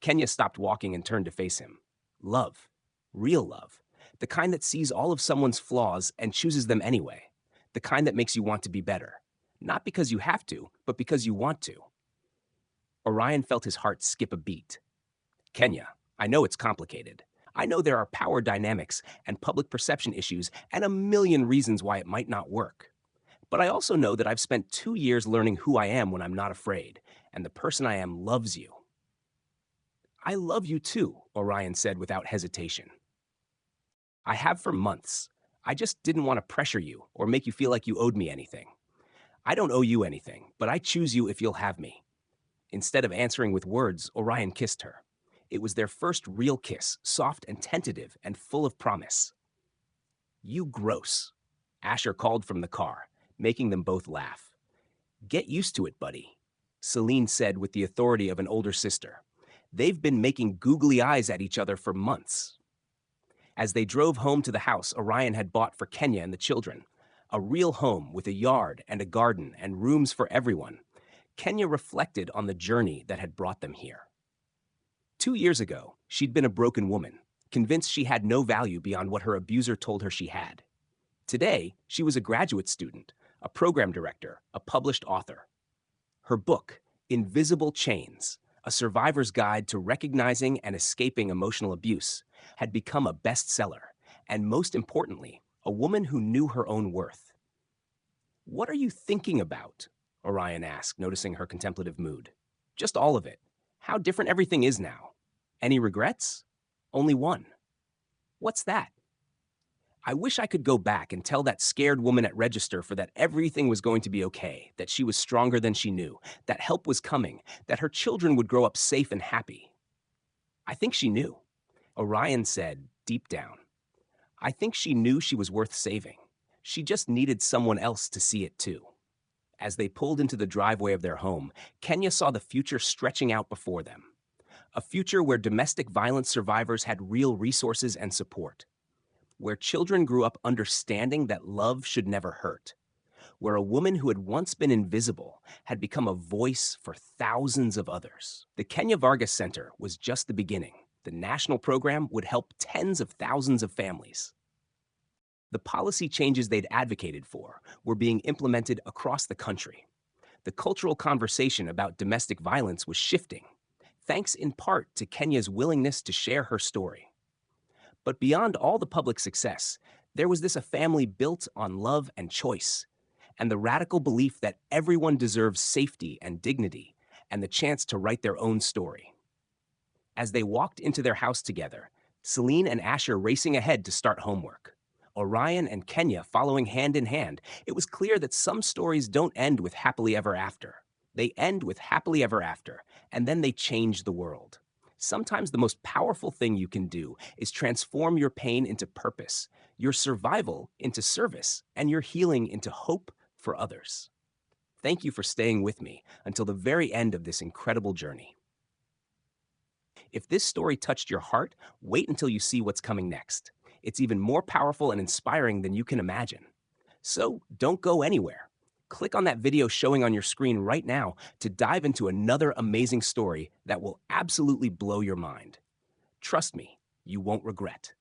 Kenya stopped walking and turned to face him. Love. Real love. The kind that sees all of someone's flaws and chooses them anyway. The kind that makes you want to be better. Not because you have to, but because you want to. Orion felt his heart skip a beat. Kenya, I know it's complicated. I know there are power dynamics and public perception issues and a million reasons why it might not work. But I also know that I've spent 2 years learning who I am when I'm not afraid, and the person I am loves you. I love you too, Orion said without hesitation. I have for months. I just didn't want to pressure you or make you feel like you owed me anything. I don't owe you anything, but I choose you if you'll have me. Instead of answering with words, Orion kissed her. It was their first real kiss, soft and tentative and full of promise. You gross. Asher called from the car, making them both laugh. Get used to it, buddy, Celine said with the authority of an older sister. They've been making googly eyes at each other for months. As they drove home to the house Orion had bought for Kenya and the children, a real home with a yard and a garden and rooms for everyone, Kenya reflected on the journey that had brought them here. 2 years ago, she'd been a broken woman, convinced she had no value beyond what her abuser told her she had. Today, she was a graduate student, a program director, a published author. Her book, Invisible Chains, A Survivor's Guide to Recognizing and Escaping Emotional Abuse, had become a bestseller, and most importantly, a woman who knew her own worth. What are you thinking about? Orion asked, noticing her contemplative mood. Just all of it. How different everything is now. Any regrets? Only one. What's that? I wish I could go back and tell that scared woman at register for that everything was going to be okay, that she was stronger than she knew, that help was coming, that her children would grow up safe and happy. I think she knew. Orion said, deep down. I think she knew she was worth saving. She just needed someone else to see it too. As they pulled into the driveway of their home, Kenya saw the future stretching out before them. A future where domestic violence survivors had real resources and support. Where children grew up understanding that love should never hurt. Where a woman who had once been invisible had become a voice for thousands of others. The Kenya Vargas Center was just the beginning. The national program would help tens of thousands of families. The policy changes they'd advocated for were being implemented across the country. The cultural conversation about domestic violence was shifting, thanks in part to Kenya's willingness to share her story. But beyond all the public success, there was a family built on love and choice, and the radical belief that everyone deserves safety and dignity and the chance to write their own story. As they walked into their house together, Celine and Asher racing ahead to start homework, Orion and Kenya following hand in hand, it was clear that some stories don't end with happily ever after. They end with happily ever after, and then they change the world. Sometimes the most powerful thing you can do is transform your pain into purpose, your survival into service, and your healing into hope for others. Thank you for staying with me until the very end of this incredible journey. If this story touched your heart, wait until you see what's coming next. It's even more powerful and inspiring than you can imagine. So don't go anywhere. Click on that video showing on your screen right now to dive into another amazing story that will absolutely blow your mind. Trust me, you won't regret.